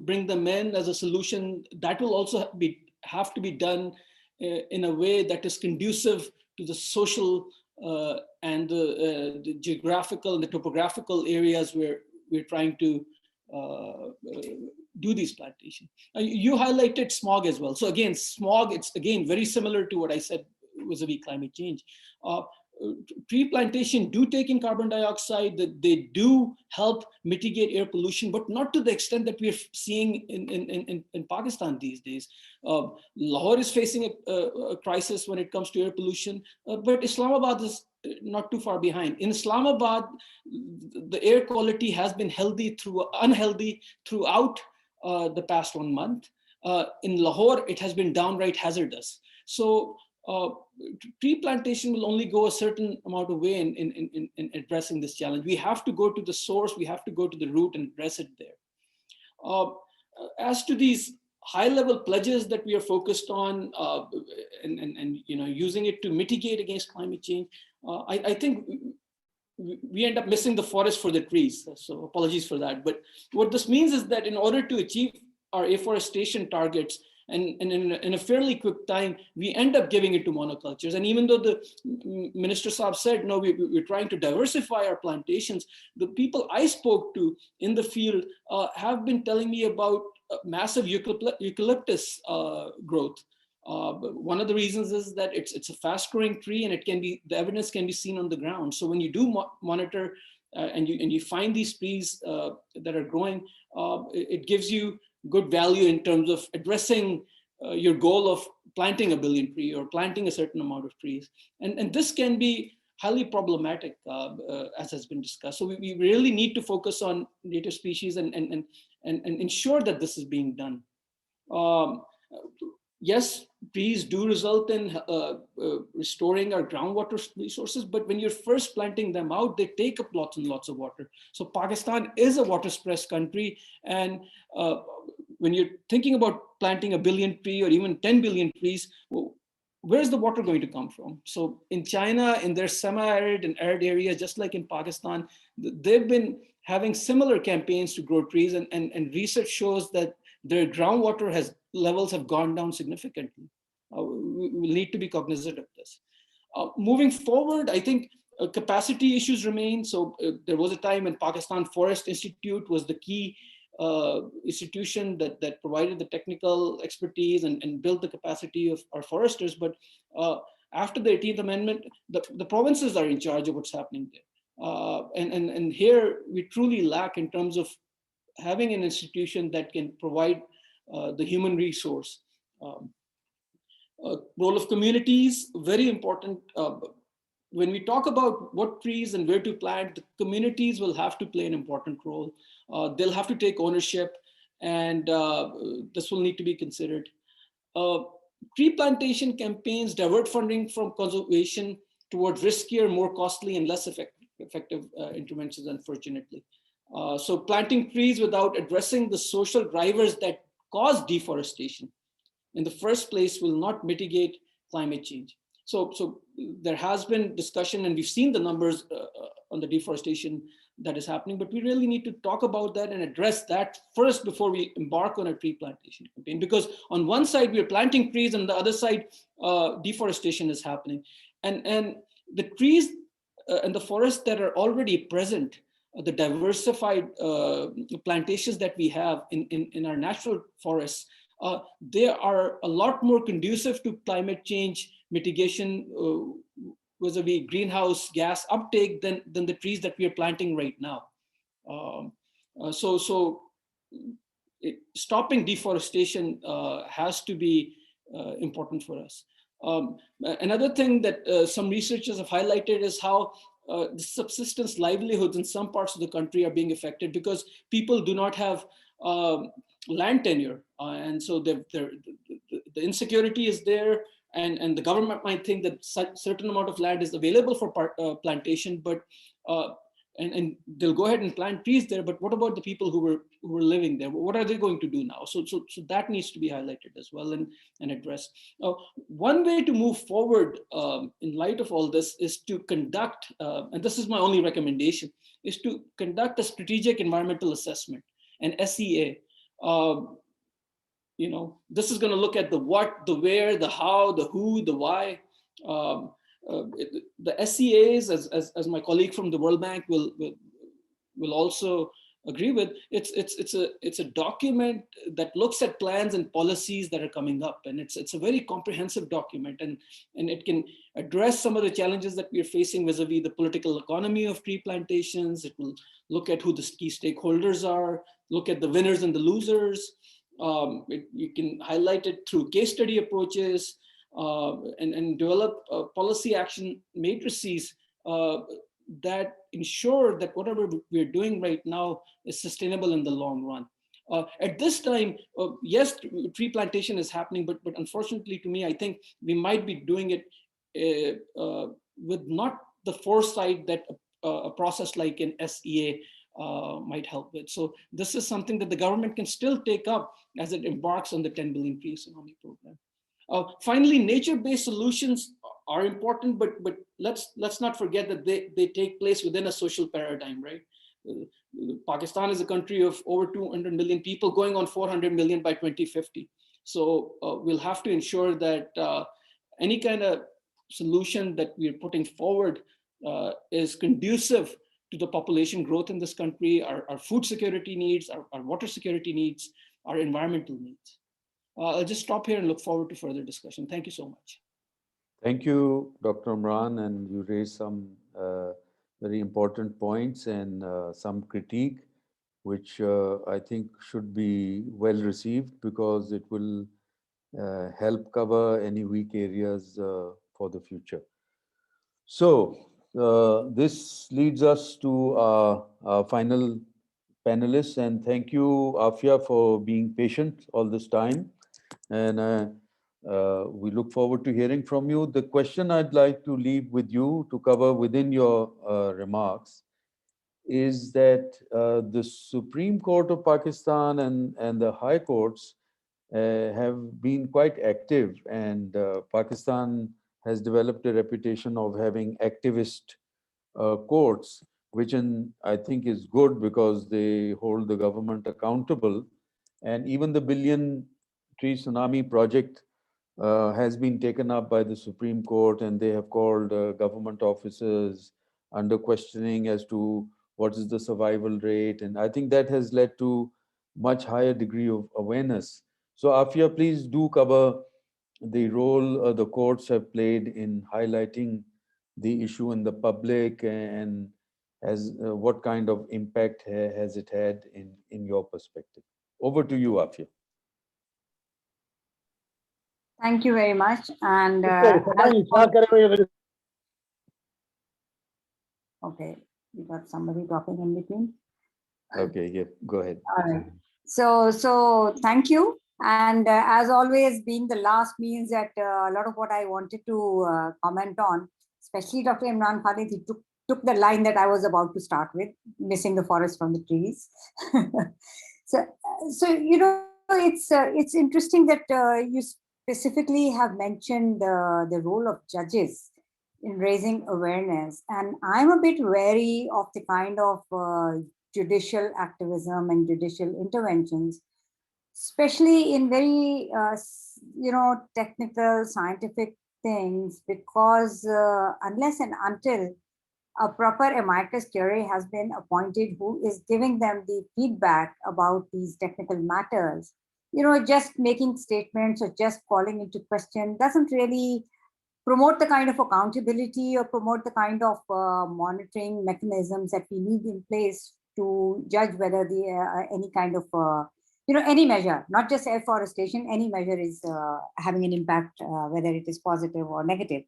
bring them in as a solution, that will also have to be done in a way that is conducive to the social and the geographical and the topographical areas where we're trying to do these plantations. You highlighted smog as well. So again, smog, it's again very similar to what I said vis-a-vis climate change. Tree plantation do take in carbon dioxide, that they do help mitigate air pollution, but not to the extent that we're seeing in Pakistan these days. Lahore is facing a crisis when it comes to air pollution, but Islamabad is not too far behind. In Islamabad, the air quality has been unhealthy throughout the past 1 month. In Lahore, it has been downright hazardous. So tree plantation will only go a certain amount of way in addressing this challenge. We have to go to the source, we have to go to the root and address it there. As to these high-level pledges that we are focused on and using it to mitigate against climate change, I think we end up missing the forest for the trees. So apologies for that. But what this means is that in order to achieve our afforestation targets, and in a fairly quick time, we end up giving it to monocultures. And even though the Minister Saab said, no, we're trying to diversify our plantations, the people I spoke to in the field have been telling me about massive eucalyptus growth. One of the reasons is that it's a fast growing tree, and the evidence can be seen on the ground. So when you do monitor and you find these trees that are growing, it gives you good value in terms of addressing your goal of planting 1 billion trees or planting a certain amount of trees. And this can be highly problematic, as has been discussed. So we really need to focus on native species and ensure that this is being done. Yes, trees do result in restoring our groundwater resources, but when you're first planting them out, they take up lots and lots of water. So Pakistan is a water-stressed country, and when you're thinking about planting 1 billion trees or even 10 billion trees, well, where's the water going to come from? So in China, in their semi-arid and arid areas, just like in Pakistan, they've been having similar campaigns to grow trees, and research shows that their groundwater levels have gone down significantly. We need to be cognizant of this. Moving forward, I think capacity issues remain. So there was a time when Pakistan Forest Institute was the key institution that provided the technical expertise and built the capacity of our foresters. But after the 18th Amendment, the provinces are in charge of what's happening there. And here we truly lack in terms of having an institution that can provide the human resource. Role of communities, very important. When we talk about what trees and where to plant, the communities will have to play an important role. They'll have to take ownership, and this will need to be considered. Tree plantation campaigns divert funding from conservation towards riskier, more costly, and less effective interventions, unfortunately. So planting trees without addressing the social drivers that cause deforestation in the first place will not mitigate climate change. So there has been discussion, and we've seen the numbers on the deforestation that is happening, but we really need to talk about that and address that first before we embark on a tree plantation campaign. Because on one side, we're planting trees, and on the other side, deforestation is happening. And the trees and the forests that are already present, the diversified plantations that we have in our natural forests, they are a lot more conducive to climate change mitigation vis-a-vis greenhouse gas uptake than the trees that we are planting right now. Stopping deforestation has to be important for us. Another thing that some researchers have highlighted is how the subsistence livelihoods in some parts of the country are being affected because people do not have land tenure. And so the insecurity is there, and the government might think that certain amount of land is available for plantation, but and they'll go ahead and plant trees there. But what about the people who were living there? What are they going to do now? So that needs to be highlighted as well and addressed. One way to move forward in light of all this is to conduct, and this is my only recommendation, is to conduct a strategic environmental assessment, an SEA. This is going to look at the what, the where, the how, the who, the why. The SEAs, as my colleague from the World Bank will also agree with. It's a document that looks at plans and policies that are coming up, and it's a very comprehensive document, and it can address some of the challenges that we are facing vis-a-vis the political economy of tree plantations. It will look at who the key stakeholders are, look at the winners and the losers. You can highlight it through case study approaches, and develop policy action matrices that ensure that whatever we're doing right now is sustainable in the long run. At this time, yes, tree plantation is happening, but unfortunately to me, I think we might be doing it with not the foresight that a process like an SEA might help with. So this is something that the government can still take up as it embarks on the 10 billion tree tsunami program. Finally, nature-based solutions are important, but let's not forget that they take place within a social paradigm, right? Pakistan is a country of over 200 million people, going on 400 million by 2050. So we'll have to ensure that any kind of solution that we're putting forward is conducive to the population growth in this country, our food security needs, our water security needs, our environmental needs. I'll just stop here and look forward to further discussion. Thank you so much. Thank you, Dr. Imran, and you raised some very important points and some critique, which I think should be well received because it will help cover any weak areas for the future. So this leads us to our final panelists, and thank you, Afia, for being patient all this time. And we look forward to hearing from you. The question I'd like to leave with you to cover within your remarks is that the Supreme Court of Pakistan and the High Courts have been quite active, and Pakistan has developed a reputation of having activist courts, which I think is good because they hold the government accountable. And even the Billion Tree Tsunami project has been taken up by the Supreme Court, and they have called government officers under questioning as to what is the survival rate. And I think that has led to much higher degree of awareness. So Afia, please do cover the role the courts have played in highlighting the issue in the public, and as what kind of impact has it had in your perspective. Over to you, Afia. Thank you very much. And okay, we got somebody talking in between. Okay, yeah, go ahead. All right. So thank you. And as always, being the last means that a lot of what I wanted to comment on, especially Dr. Imran Khalid, he took the line that I was about to start with, missing the forest from the trees. So you know, it's interesting that you specifically have mentioned the role of judges in raising awareness. And I'm a bit wary of the kind of judicial activism and judicial interventions, especially in very, technical, scientific things, because unless and until a proper amicus curiae has been appointed who is giving them the feedback about these technical matters, just making statements or just calling into question doesn't really promote the kind of accountability or promote the kind of monitoring mechanisms that we need in place to judge whether the any kind of any measure, not just afforestation, any measure is having an impact, whether it is positive or negative.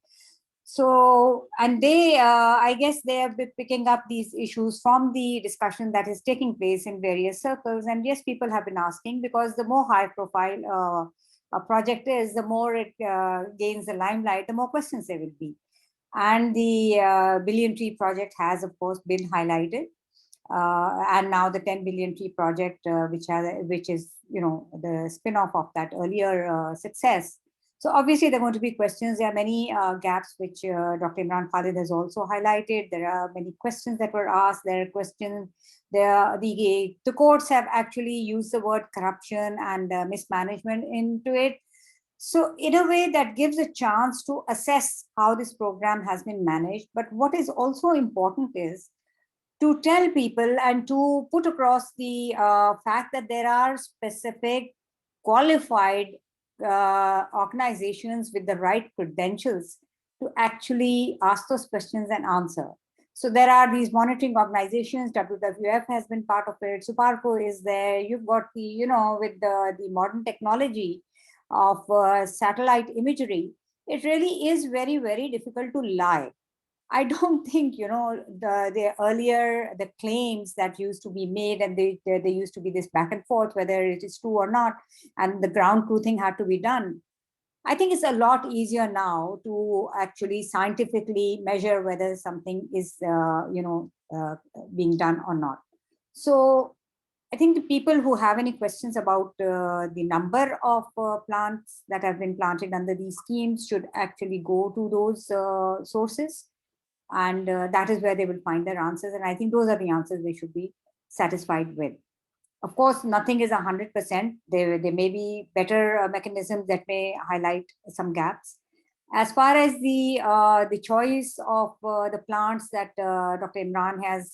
So, and they, I guess they have been picking up these issues from the discussion that is taking place in various circles. And yes, people have been asking, because the more high profile a project is, the more it gains the limelight, the more questions there will be. And the Billion Tree project has, of course, been highlighted. And now the 10 billion tree project, which is, the spin-off of that earlier success. So obviously there are going to be questions. There are many gaps which Dr. Imran Khalid has also highlighted. There are many questions that were asked. There are questions. The courts have actually used the word corruption and mismanagement into it. So in a way that gives a chance to assess how this program has been managed. But what is also important is to tell people and to put across the fact that there are specific qualified organizations with the right credentials to actually ask those questions and answer. So there are these monitoring organizations, WWF has been part of it, Suparco is there, you've got the, you know, with the modern technology of satellite imagery, it really is very, very difficult to lie. I don't think, you know, the earlier, the claims that used to be made, and they used to be this back and forth, whether it is true or not, and the ground truthing had to be done. I think it's a lot easier now to actually scientifically measure whether something is, being done or not. So I think the people who have any questions about the number of plants that have been planted under these schemes should actually go to those sources. And that is where they will find their answers. And I think those are the answers they should be satisfied with. Of course, nothing is 100%. There may be better mechanisms that may highlight some gaps. As far as the choice of the plants that Dr. Imran has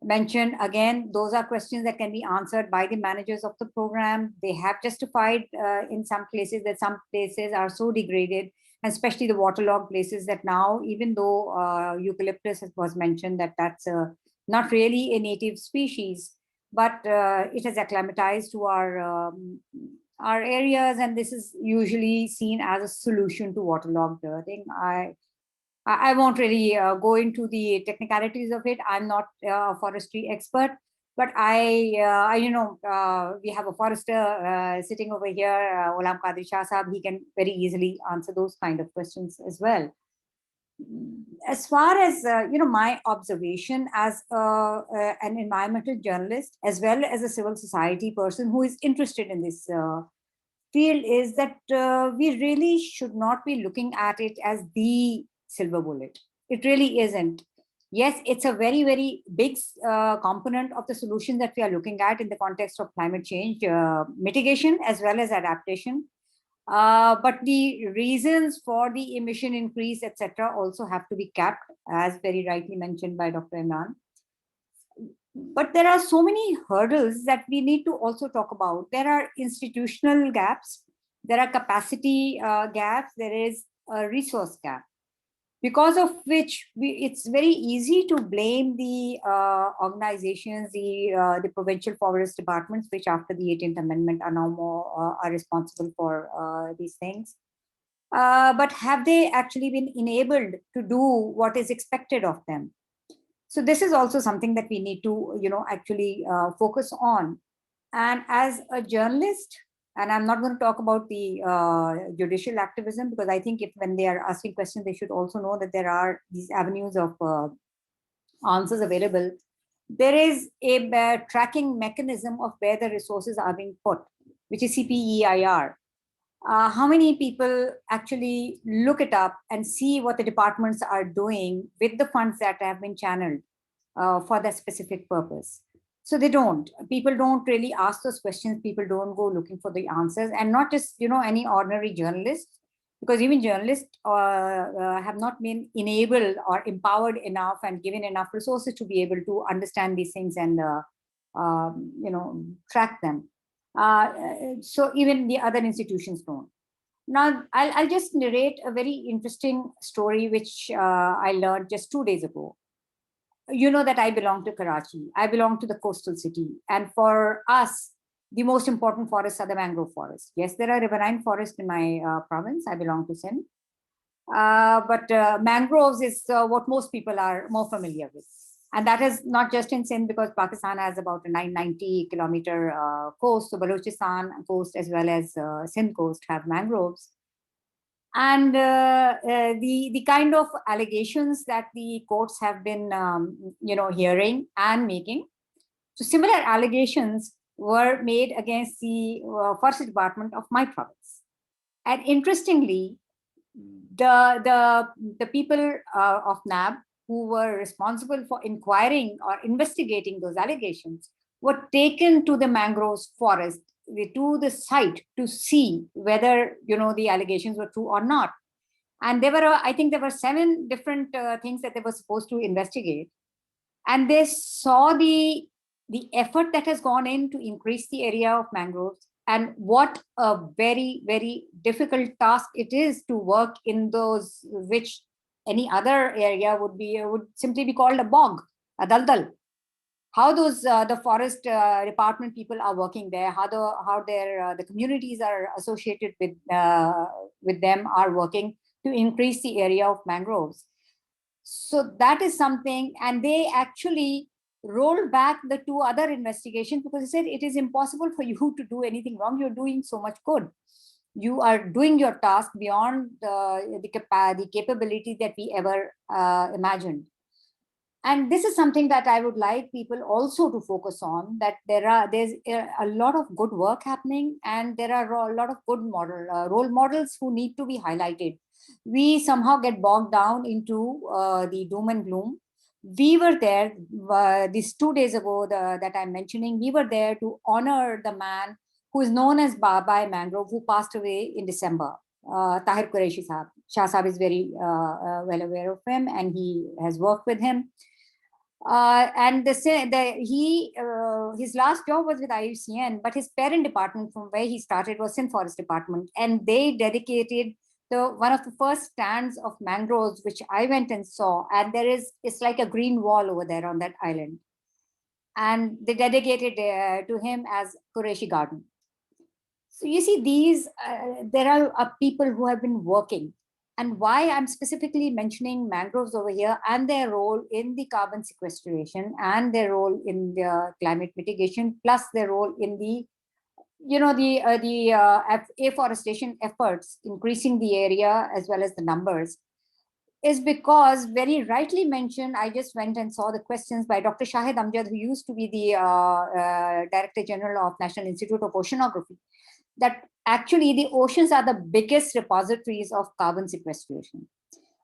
mentioned, again, those are questions that can be answered by the managers of the program. They have justified in some places that some places are so degraded, and especially the waterlogged places, that now, even though eucalyptus was mentioned, that's not really a native species, but it has acclimatized to our areas, and this is usually seen as a solution to waterlogged thing. I won't really go into the technicalities of it. I'm not a forestry expert, but we have a forester sitting over here, Ghulam Qadir Shah Sahab. He can very easily answer those kind of questions as well. As far as my observation as an environmental journalist, as well as a civil society person who is interested in this field, is that we really should not be looking at it as the silver bullet. It really isn't. Yes, it's a very, very big component of the solution that we are looking at in the context of climate change mitigation as well as adaptation. But the reasons for the emission increase, etc., also have to be capped, as very rightly mentioned by Dr. Imran. But there are so many hurdles that we need to also talk about. There are institutional gaps, there are capacity gaps, there is a resource gap, because of which it's very easy to blame the organizations, the provincial forest departments, which after the 18th Amendment are now more are responsible for these things. But have they actually been enabled to do what is expected of them? So this is also something that we need to, actually focus on. And as a journalist, and I'm not going to talk about the judicial activism, because I think when they are asking questions, they should also know that there are these avenues of answers available. There is a tracking mechanism of where the resources are being put, which is CPEIR. How many people actually look it up and see what the departments are doing with the funds that have been channeled for that specific purpose? So they don't. People don't really ask those questions. People don't go looking for the answers, and not just any ordinary journalist, because even journalists have not been enabled or empowered enough and given enough resources to be able to understand these things and track them. So even the other institutions don't. Now I'll just narrate a very interesting story which I learned just 2 days ago. You know that I belong to Karachi. I belong to the coastal city. And for us, the most important forests are the mangrove forests. Yes, there are riverine forests in my province. I belong to Sindh. But mangroves is what most people are more familiar with. And that is not just in Sindh, because Pakistan has about a 990-kilometer coast. So Balochistan coast as well as Sindh coast have mangroves. And the kind of allegations that the courts have been, hearing and making. So similar allegations were made against the Forest Department of my province. And interestingly, the people of NAB who were responsible for inquiring or investigating those allegations were taken to the mangroves forest, to the site, to see whether the allegations were true or not. And there were, I think there were 7 different things that they were supposed to investigate. And they saw the effort that has gone in to increase the area of mangroves, and what a very, very difficult task it is to work in those which any other area would simply be called a bog, a daldal. How those the forest department people are working there, how the communities are associated with them are working to increase the area of mangroves. So that is something, and they actually rolled back the 2 other investigations because they said it is impossible for you to do anything wrong. You're doing so much good. You are doing your task beyond the capability that we ever imagined. And this is something that I would like people also to focus on, that there's a lot of good work happening, and there are a lot of good role models who need to be highlighted. We somehow get bogged down into the doom and gloom. We were there these 2 days ago that I'm mentioning. We were there to honor the man who is known as Baba Mangrove, who passed away in December. Tahir Qureshi Sahab. Shah Sahab is very well aware of him, and he has worked with him. And his last job was with IUCN, but his parent department from where he started was Sindh Forest Department, and they dedicated one of the first stands of mangroves, which I went and saw, and it's like a green wall over there on that island, and they dedicated to him as Qureshi Garden. So you see, there are people who have been working. And why I'm specifically mentioning mangroves over here, and their role in the carbon sequestration, and their role in the climate mitigation, plus their role in the afforestation efforts, increasing the area as well as the numbers, is because, very rightly mentioned, I just went and saw the questions by Dr. Shahid Amjad, who used to be the Director General of National Institute of Oceanography, that actually the oceans are the biggest repositories of carbon sequestration.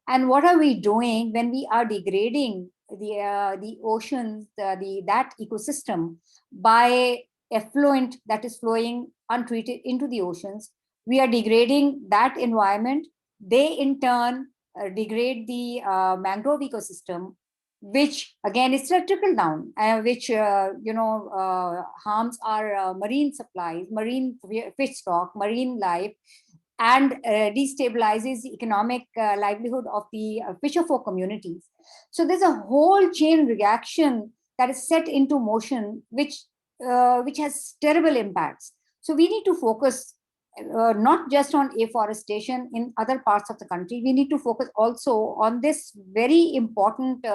And what are we doing when we are degrading the oceans, that ecosystem, by effluent that is flowing untreated into the oceans? We are degrading that environment. They in turn degrade the mangrove ecosystem, which again is a trickle down, which harms our marine supplies, marine fish stock, marine life, and destabilizes the economic livelihood of the fisherfolk communities. So there's a whole chain reaction that is set into motion, which has terrible impacts. So we need to focus not just on afforestation in other parts of the country. We need to focus also on this very important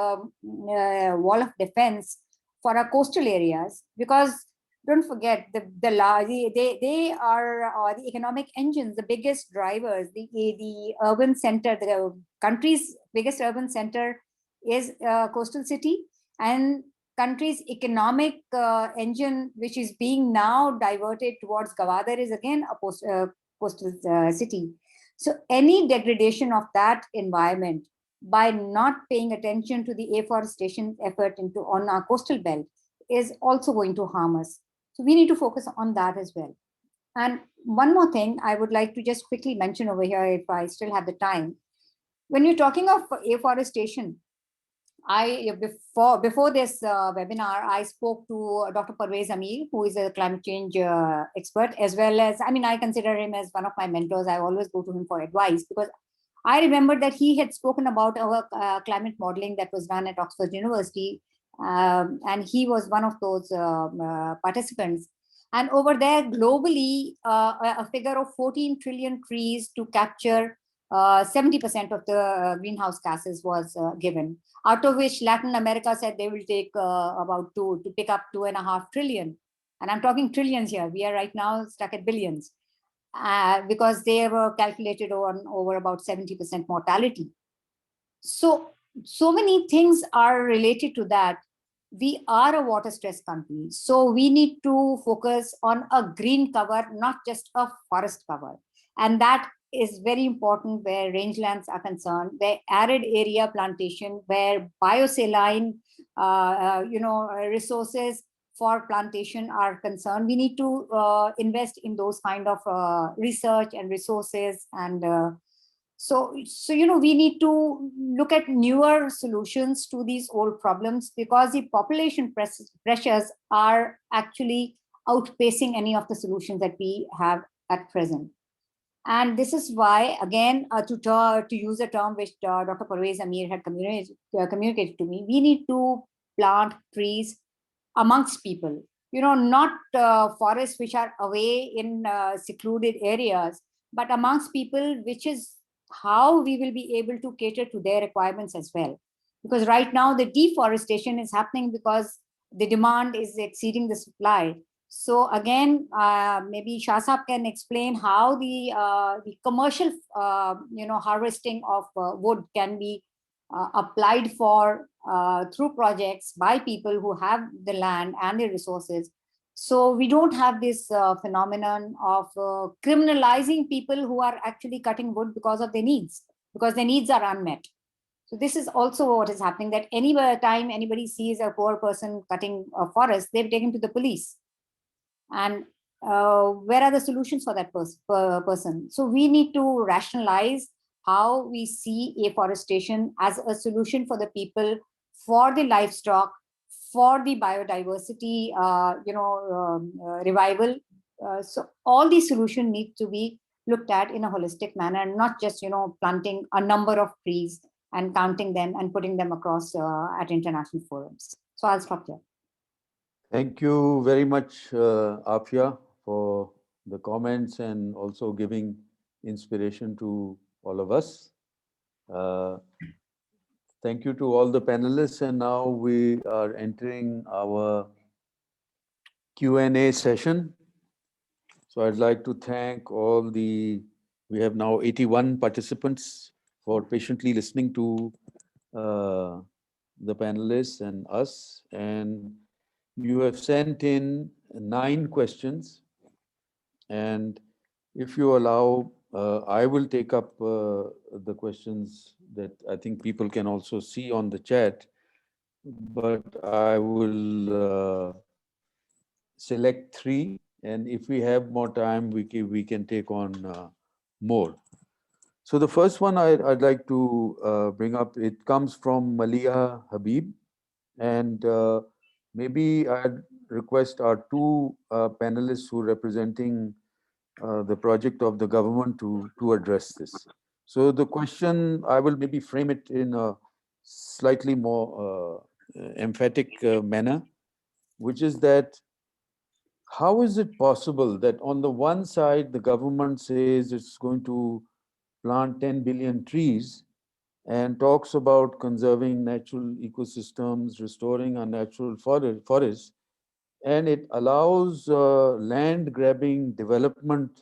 wall of defense for our coastal areas, because don't forget, they are the economic engines, the biggest drivers. The urban center, the country's biggest urban center is coastal city, and country's economic engine, which is being now diverted towards GHULAM, is again a coastal city. So any degradation of that environment by not paying attention to the afforestation effort on our coastal belt is also going to harm us. So we need to focus on that as well. And one more thing I would like to just quickly mention over here, if I still have the time. When you're talking of afforestation, before this webinar, I spoke to Dr. Parvez Amir, who is a climate change expert, as well as, I consider him as one of my mentors. I always go to him for advice, because I remember that he had spoken about our climate modeling that was done at Oxford University, and he was one of those participants. And over there, globally, a figure of 14 trillion trees to capture 70% of the greenhouse gases was given, out of which Latin America said they will take to pick up 2.5 trillion. And I'm talking trillions here. We are right now stuck at billions, because they were calculated on over about 70% mortality. So many things are related to that. We are a water stressed country, so we need to focus on a green cover, not just a forest cover. And that is very important where rangelands are concerned, where arid area plantation, where biosaline resources for plantation are concerned. We need to invest in those kind of research and resources. And So we need to look at newer solutions to these old problems, because the population pressures are actually outpacing any of the solutions that we have at present. And this is why, again, to use a term which Dr. Parvez Amir had communicated to me, we need to plant trees amongst people, not forests which are away in secluded areas, but amongst people, which is how we will be able to cater to their requirements as well. Because right now the deforestation is happening because the demand is exceeding the supply. So again, maybe Shah Saab can explain how the commercial, harvesting of wood can be applied for through projects by people who have the land and the resources. So we don't have this phenomenon of criminalizing people who are actually cutting wood because of their needs, because their needs are unmet. So this is also what is happening, that any time anybody sees a poor person cutting a forest, they're taken to the police. And where are the solutions for that person? So we need to rationalize how we see afforestation as a solution for the people, for the livestock, for the biodiversity, revival. So all these solutions need to be looked at in a holistic manner, not just planting a number of trees and counting them and putting them across at international forums. So I'll stop here. Thank you very much, Afia, for the comments and also giving inspiration to all of us. Thank you to all the panelists. And now we are entering our Q&A session. So I'd like to thank we have now 81 participants for patiently listening to the panelists and us. And you have sent in 9 questions. And if you allow, I will take up the questions that I think people can also see on the chat, but I will select 3. And if we have more time, we can take on more. So the first one I'd like to bring up, it comes from Ali Habib. And maybe I'd request our 2 panelists who are representing the project of the government to address this. So the question, I will maybe frame it in a slightly more emphatic manner, which is that how is it possible that on the one side, the government says it's going to plant 10 billion trees and talks about conserving natural ecosystems, restoring our natural forests, and it allows land grabbing development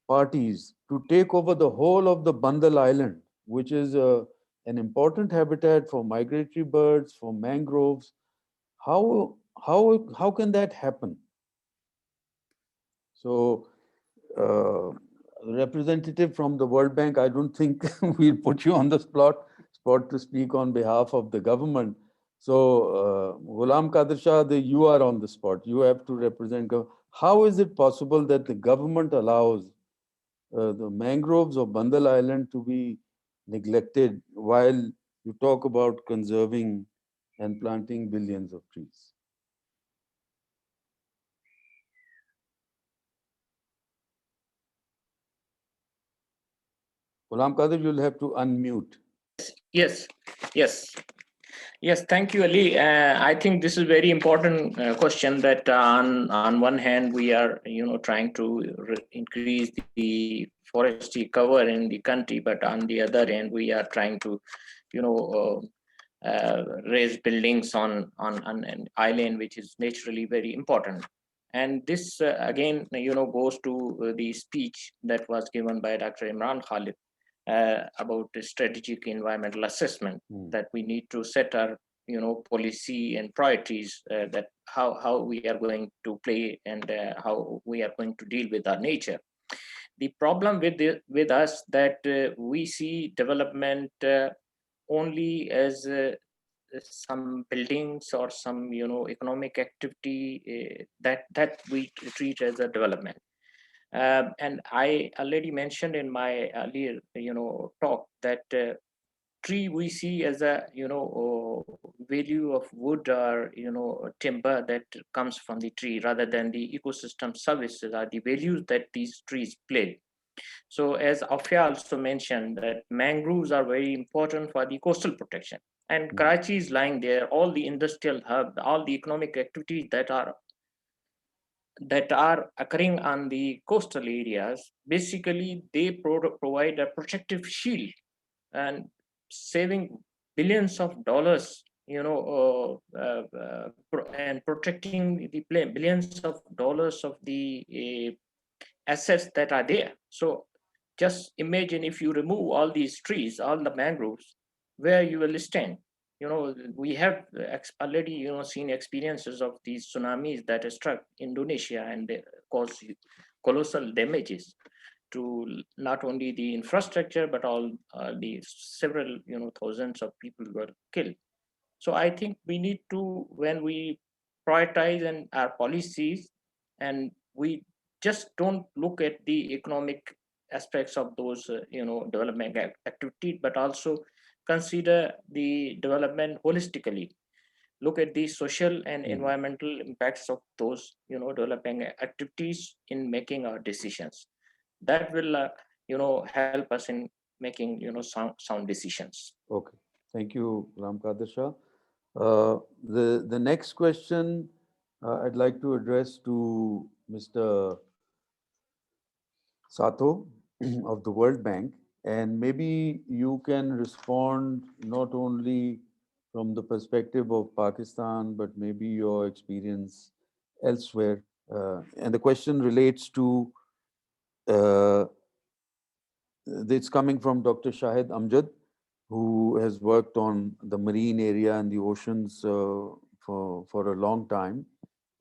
parties to take over the whole of the Bandal Island, which is an important habitat for migratory birds, for mangroves. How can that happen? So, representative from the World Bank, I don't think we'll put you on the spot to speak on behalf of the government. So, GHULAM Qadir Shah, you are on the spot. You have to represent. How is it possible that the government allows the mangroves of Bandal Island to be neglected while you talk about conserving and planting billions of trees? GHULAM Qadir, you'll have to unmute. Yes. Thank you, Ali. I think this is a very important question that on one hand, we are, trying to increase the forestry cover in the country, but on the other hand, we are trying to, raise buildings on an island, which is naturally very important. And this, again, goes to the speech that was given by Dr. IMRAN KHALID about the strategic environmental assessment, that we need to set our policy and priorities, that how we are going to play and how we are going to deal with our nature. The problem with us that we see development only as some buildings or some economic activity that we treat as a development. And I already mentioned in my earlier, talk that tree we see as a, value of wood or, timber that comes from the tree, rather than the ecosystem services are the values that these trees play. So as Afia also mentioned, that mangroves are very important for the coastal protection. And Karachi is lying there, all the industrial hub, all the economic activities that are occurring on the coastal areas, basically they provide a protective shield and saving billions of dollars, and protecting the billions of dollars of the assets that are there. So just imagine if you remove all these trees, all the mangroves, where you will stand. We have already, seen experiences of these tsunamis that have struck Indonesia, and they cause colossal damages to not only the infrastructure, but all the several, thousands of people were killed. So I think we need to, when we prioritize and our policies, and we just don't look at the economic aspects of those, development activities, but also consider the development holistically. Look at the social and environmental impacts of those, developing activities in making our decisions. That will, help us in making, sound decisions. Okay, thank you, Ram Kadir Shah. The next question I'd like to address to Mr. SATO of the World Bank, and maybe you can respond not only from the perspective of Pakistan, but maybe your experience elsewhere. And the question relates to, it's coming from Dr. Shahid Amjad, who has worked on the marine area and the oceans for a long time.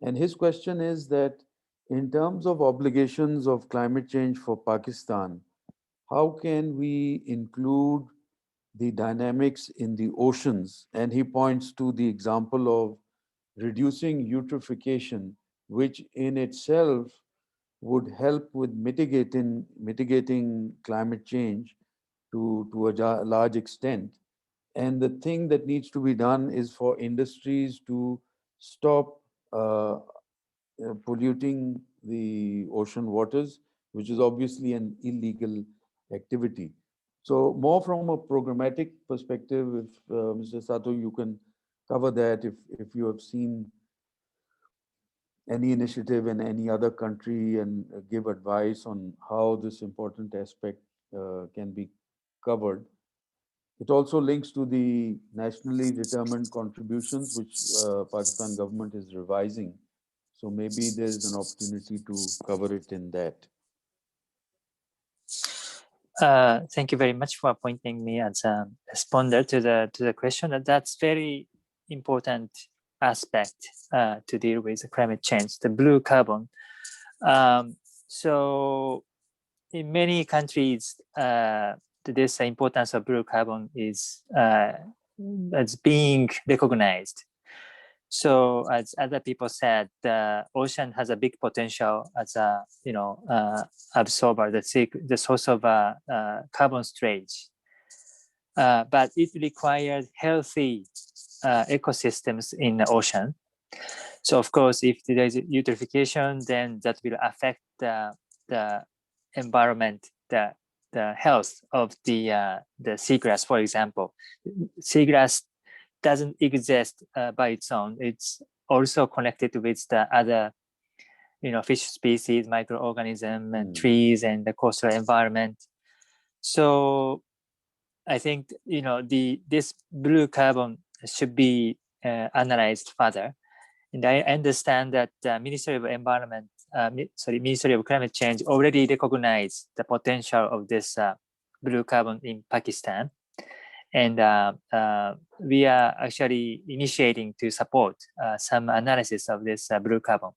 And his question is that in terms of obligations of climate change for Pakistan, how can we include the dynamics in the oceans? And he points to the example of reducing eutrophication, which in itself would help with mitigating climate change to a large extent. And the thing that needs to be done is for industries to stop polluting the ocean waters, which is obviously an illegal activity. So more from a programmatic perspective, if Mr. Sato, you can cover that, if you have seen any initiative in any other country and give advice on how this important aspect can be covered. It also links to the nationally determined contributions, which Pakistan government is revising. So maybe there is an opportunity to cover it in that. Thank you very much for appointing me as a responder to the question. That's very important aspect to deal with climate change, the blue carbon. So in many countries, this importance of blue carbon is as being recognized. So as other people said, the ocean has a big potential as a absorber, the source of carbon storage. But it requires healthy ecosystems in the ocean. So of course, if there is eutrophication, then that will affect the environment, the health of the seagrass, for example. Seagrass doesn't exist by its own. It's also connected with the other, fish species, microorganisms, and trees, and the coastal environment. So I think this blue carbon should be analyzed further. And I understand that the Ministry of Climate Change already recognized the potential of this blue carbon in Pakistan. And we are actually initiating to support some analysis of this blue carbon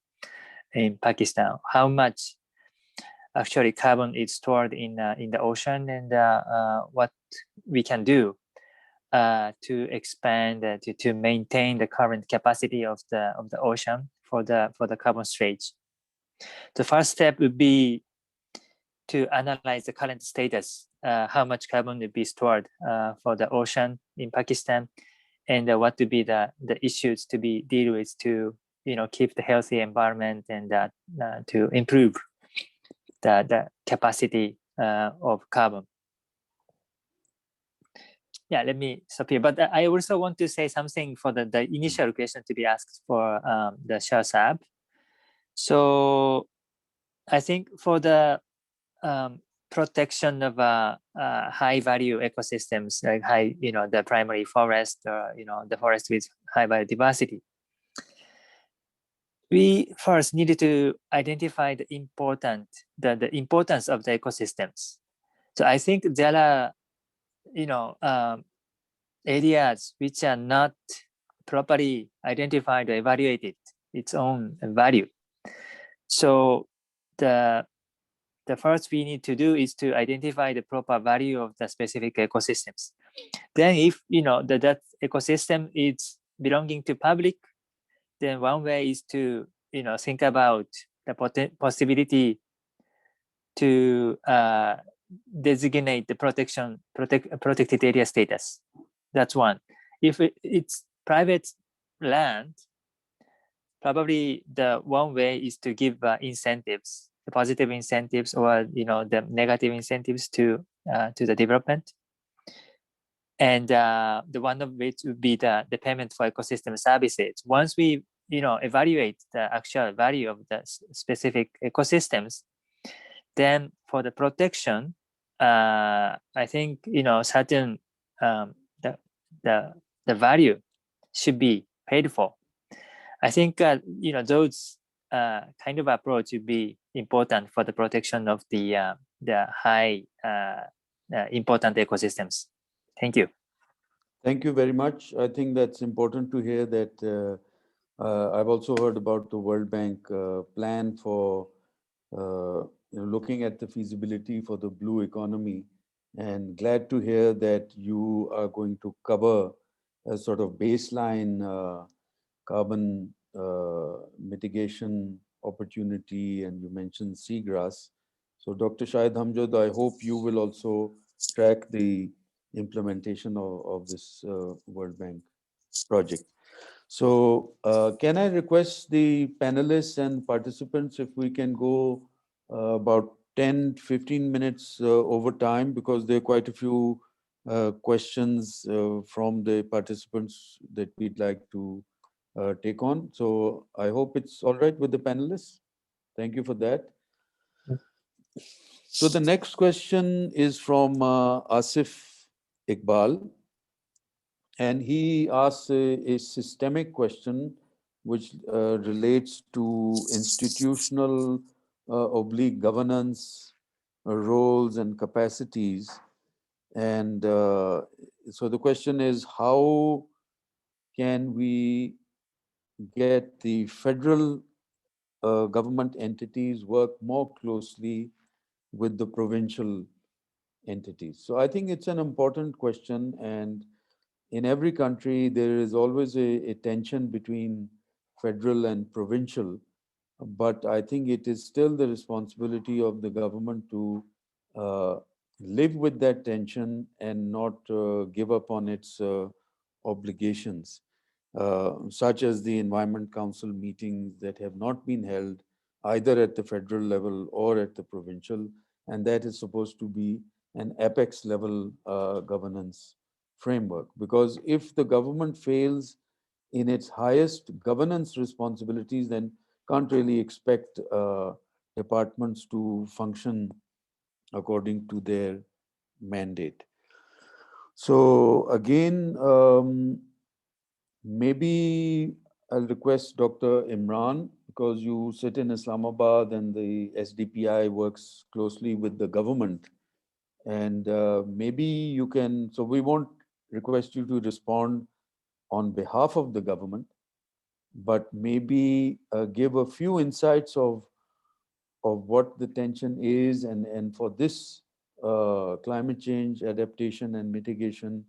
in Pakistan. How much actually carbon is stored in the ocean, and what we can do to expand to maintain the current capacity of the ocean for the carbon storage. The first step would be to analyze the current status, how much carbon will be stored for the ocean in Pakistan, and what to be the issues to be deal with to keep the healthy environment and to improve the capacity of carbon. Yeah, let me stop here. But I also want to say something for the initial question to be asked for the SHAH. So I think for the protection of high value ecosystems, like the primary forest, or the forest with high biodiversity, we first needed to identify the importance of the ecosystems. So I think there are areas which are not properly identified or evaluated its own value. So the first we need to do is to identify the proper value of the specific ecosystems. Then if that ecosystem is belonging to public, then one way is to think about the possibility to designate the protected area status. That's one. If it's private land, probably the one way is to give incentives, the positive incentives or the negative incentives to the development. And the one of which would be the payment for ecosystem services. Once we evaluate the actual value of the specific ecosystems, then for the protection, I think certain the value should be paid for. I think those kind of approach would be important for the protection of the high important ecosystems. Thank you. Thank you very much. I think that's important to hear that. I've also heard about the World Bank plan for looking at the feasibility for the blue economy, and glad to hear that you are going to cover a sort of baseline carbon mitigation opportunity, and you mentioned seagrass. So Dr. Shahid Hamjad, I hope you will also track the implementation of this World Bank project. So can I request the panelists and participants if we can go about 10-15 minutes over time, because there are quite a few questions from the participants that we'd like to take on. So I hope it's all right with the panelists. Thank you for that. So the next question is from Asif Iqbal, and he asks a systemic question which relates to institutional oblique governance roles and capacities. And so the question is, how can we get the federal government entities work more closely with the provincial entities? So I think it's an important question, and in every country there is always a tension between federal and provincial, but I think it is still the responsibility of the government to live with that tension and not give up on its obligations, such as the Environment Council meetings that have not been held either at the federal level or at the provincial, and that is supposed to be an apex level governance framework. Because if the government fails in its highest governance responsibilities, then can't really expect departments to function according to their mandate. So again, maybe I'll request Dr. Imran, because you sit in Islamabad and the SDPI works closely with the government. And maybe you can, so we won't request you to respond on behalf of the government, but maybe give a few insights of what the tension is, and for this climate change adaptation and mitigation,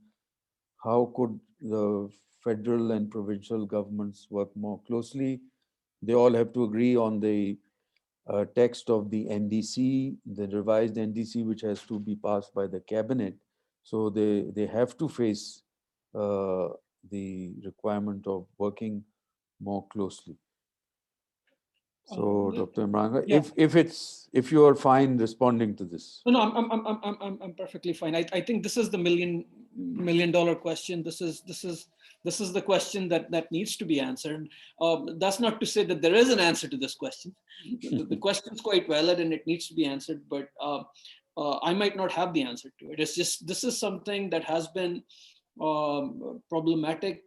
how could the federal and provincial governments work more closely? They all have to agree on the text of the NDC, the revised NDC, which has to be passed by the cabinet. So they have to face the requirement of working more closely. So, Dr. Imran, yeah. if you are fine responding to this. No, I'm perfectly fine. I think this is the million dollar question. This is the question that needs to be answered. That's not to say that there is an answer to this question. The question is quite valid and it needs to be answered, but I might not have the answer to it. It's just, this is something that has been problematic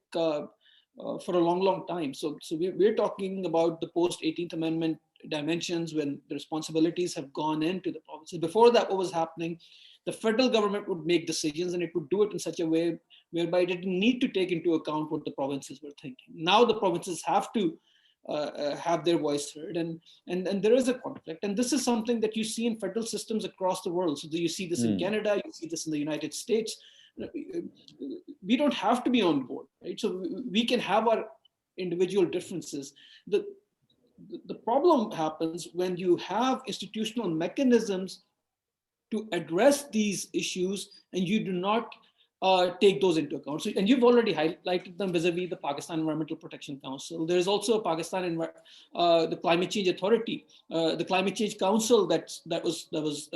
for a long time. So we're talking about the post 18th Amendment dimensions when the responsibilities have gone into the provinces. Before that, what was happening, the federal government would make decisions and it would do it in such a way whereby it didn't need to take into account what the provinces were thinking. Now the provinces have to have their voice heard, and there is a conflict. And this is something that you see in federal systems across the world. So you see this in Canada, you see this in the United States. We don't have to be on board, right? So we can have our individual differences. The problem happens when you have institutional mechanisms to address these issues and you do not take those into account. So, and you've already highlighted them vis-a-vis the Pakistan Environmental Protection Council. There is also a Pakistan the Climate Change Authority, the Climate Change Council that was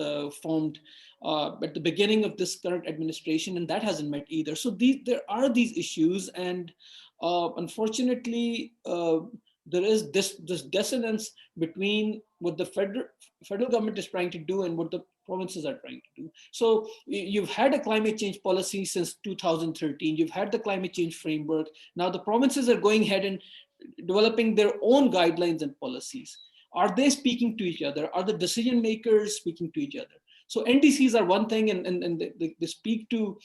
formed at the beginning of this current administration, and that hasn't met either. So there are these issues, and unfortunately, there is this dissonance between what the federal government is trying to do and what the provinces are trying to do. So you've had a climate change policy since 2013. You've had the climate change framework. Now the provinces are going ahead and developing their own guidelines and policies. Are they speaking to each other? Are the decision makers speaking to each other? So NDCs are one thing, and they speak to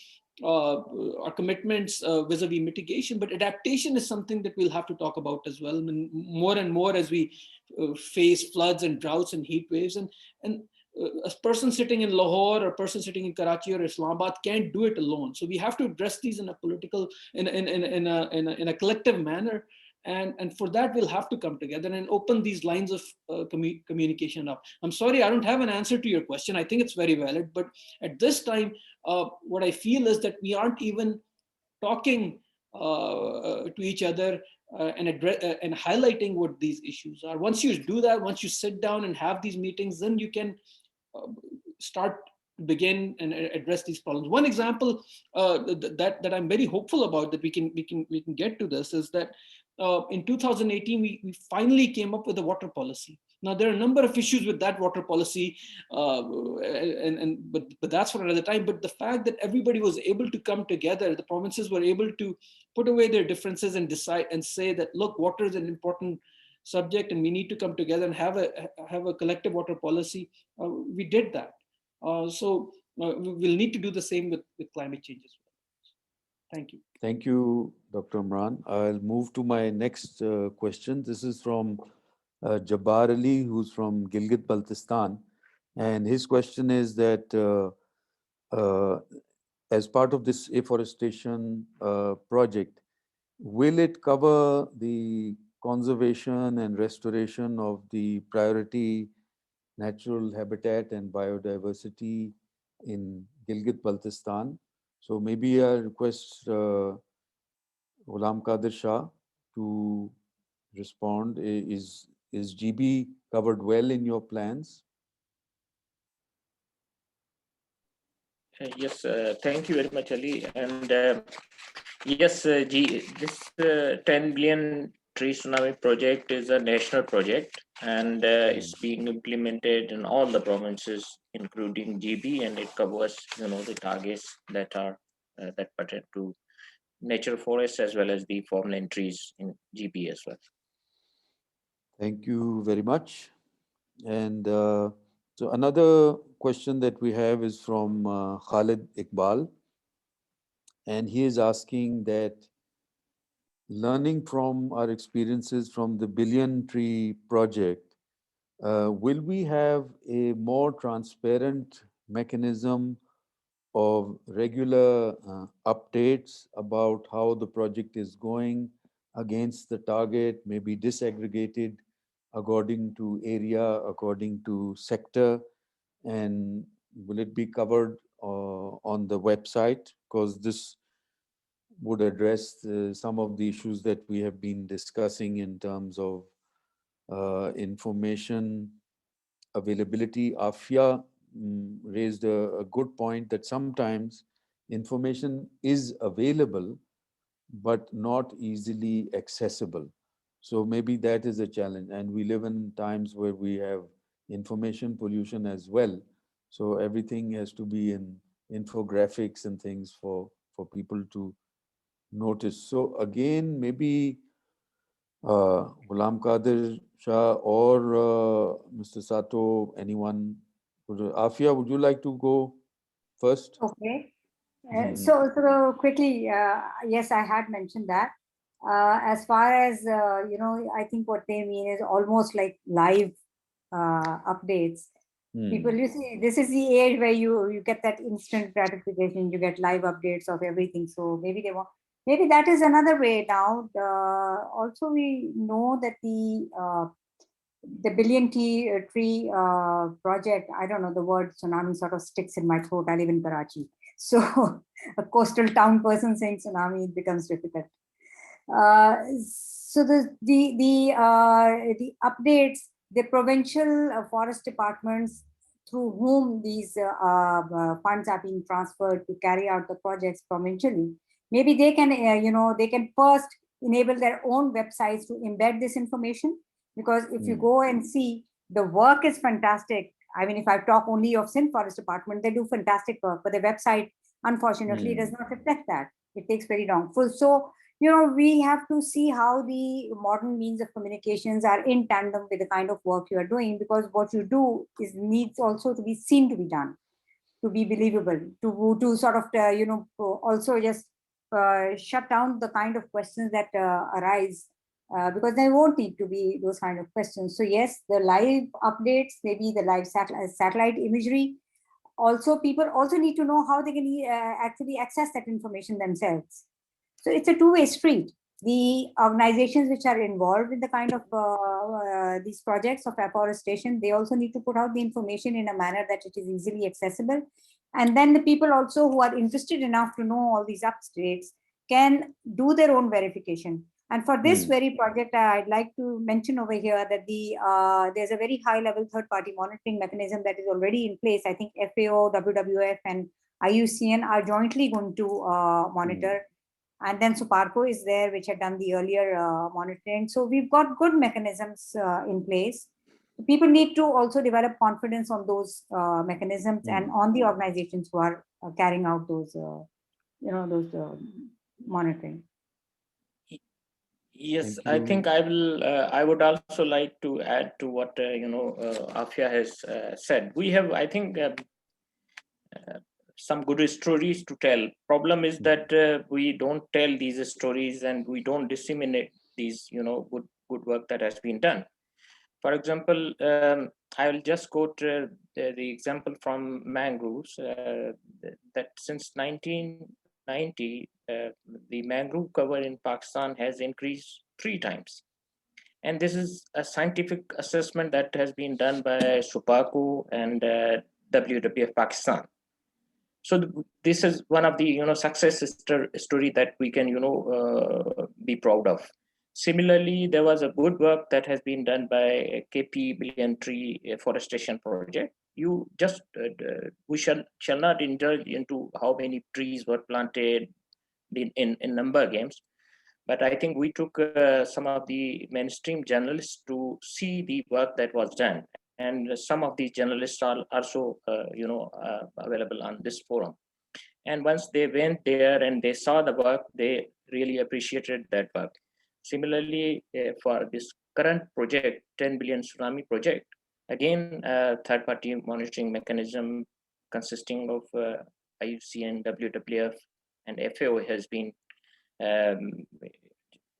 our commitments vis-a-vis mitigation, but adaptation is something that we'll have to talk about as well. And more as we face floods and droughts and heat waves, and a person sitting in Lahore or a person sitting in Karachi or Islamabad can't do it alone. So we have to address these in a political, in a collective manner. And for that, we'll have to come together and open these lines of communication up. I'm sorry, I don't have an answer to your question. I think it's very valid, but at this time, what I feel is that we aren't even talking to each other and highlighting what these issues are. Once you do that, once you sit down and have these meetings, then you can start to begin and address these problems. One example that I'm very hopeful about that we can get to this is that in 2018 we finally came up with a water policy. Now there are a number of issues with that water policy, but that's for another time. But the fact that everybody was able to come together, the provinces were able to put away their differences and decide and say that, look, water is an important subject and we need to come together and have a collective water policy. We did that. So we'll need to do the same with climate change as well. Thank you. Thank you, Dr. Imran. I'll move to my next question. This is from Jabbar Ali, who's from Gilgit-Baltistan. And his question is that as part of this afforestation project, will it cover the conservation and restoration of the priority natural habitat and biodiversity in Gilgit-Baltistan? So maybe I request Ghulam Qadir Shah to respond. Is GB covered well in your plans? Yes, thank you very much, Ali. And yes, this 10 billion tree tsunami project is a national project, and it's being implemented in all the provinces, including GB, and it covers, the targets that are that pertain to natural forests as well as the farmland trees in GB as well. Thank you very much. And so another question that we have is from Khalid Iqbal. And he is asking that, learning from our experiences from the Billion Tree Project, will we have a more transparent mechanism of regular updates about how the project is going against the target, maybe disaggregated according to area, according to sector, and will it be covered on the website? Because this would address some of the issues that we have been discussing in terms of information availability. AFIA raised a good point that sometimes information is available, but not easily accessible. So maybe that is a challenge. And we live in times where we have information pollution as well. So everything has to be in infographics and things for people to notice. So again, maybe Ghulam Qadir Shah or Mr. Sato, anyone? Afia, would you like to go first? Okay. So quickly, yes, I had mentioned that. As far as, I think what they mean is almost like live updates. People, you see, this is the age where you get that instant gratification, you get live updates of everything. So maybe that is another way now. Also, we know that the billion tree project, I don't know, the word tsunami sort of sticks in my throat. I live in Karachi. So a coastal town person saying tsunami, it becomes difficult. So the updates, the provincial forest departments through whom these funds are being transferred to carry out the projects provincially, maybe they can, they can first enable their own websites to embed this information. Because if you go and see, the work is fantastic. I mean, if I talk only of Sindh Forest Department, they do fantastic work, but the website, unfortunately, does not reflect that. It takes very long. So, we have to see how the modern means of communications are in tandem with the kind of work you are doing, because what you do needs also to be seen to be done, to be believable, to sort of, also just shut down the kind of questions that arise. Because there won't need to be those kind of questions. So yes, the live updates, maybe the live satellite imagery. Also, people also need to know how they can actually access that information themselves. So it's a two-way street. The organizations which are involved in the kind of these projects of afforestation, they also need to put out the information in a manner that it is easily accessible. And then the people also who are interested enough to know all these updates can do their own verification. And for this very project, I'd like to mention over here that there's a very high-level third-party monitoring mechanism that is already in place. I think FAO, WWF, and IUCN are jointly going to monitor. And then SUPARCO is there, which had done the earlier monitoring. So we've got good mechanisms in place. People need to also develop confidence on those mechanisms and on the organizations who are carrying out those, monitoring. Yes, I think I will. I would also like to add to what Afia has said. We have, I think, some good stories to tell. Problem is that we don't tell these stories and we don't disseminate these, good work that has been done. For example, I will just quote the example from mangroves. That since 1990, the mangrove cover in Pakistan has increased 3 times. And this is a scientific assessment that has been done by SUPARCO and WWF Pakistan. So this is one of the success story that we can be proud of. Similarly, there was a good work that has been done by KP Billion Tree Forestation Project. You just we shall not indulge into how many trees were planted in number games, but I think we took some of the mainstream journalists to see the work that was done, and some of these journalists are also available on this forum. And once they went there and they saw the work, they really appreciated that work. Similarly, for this current project, 10 billion tsunami project, again, third-party monitoring mechanism consisting of IUCN, WWF, and FAO has been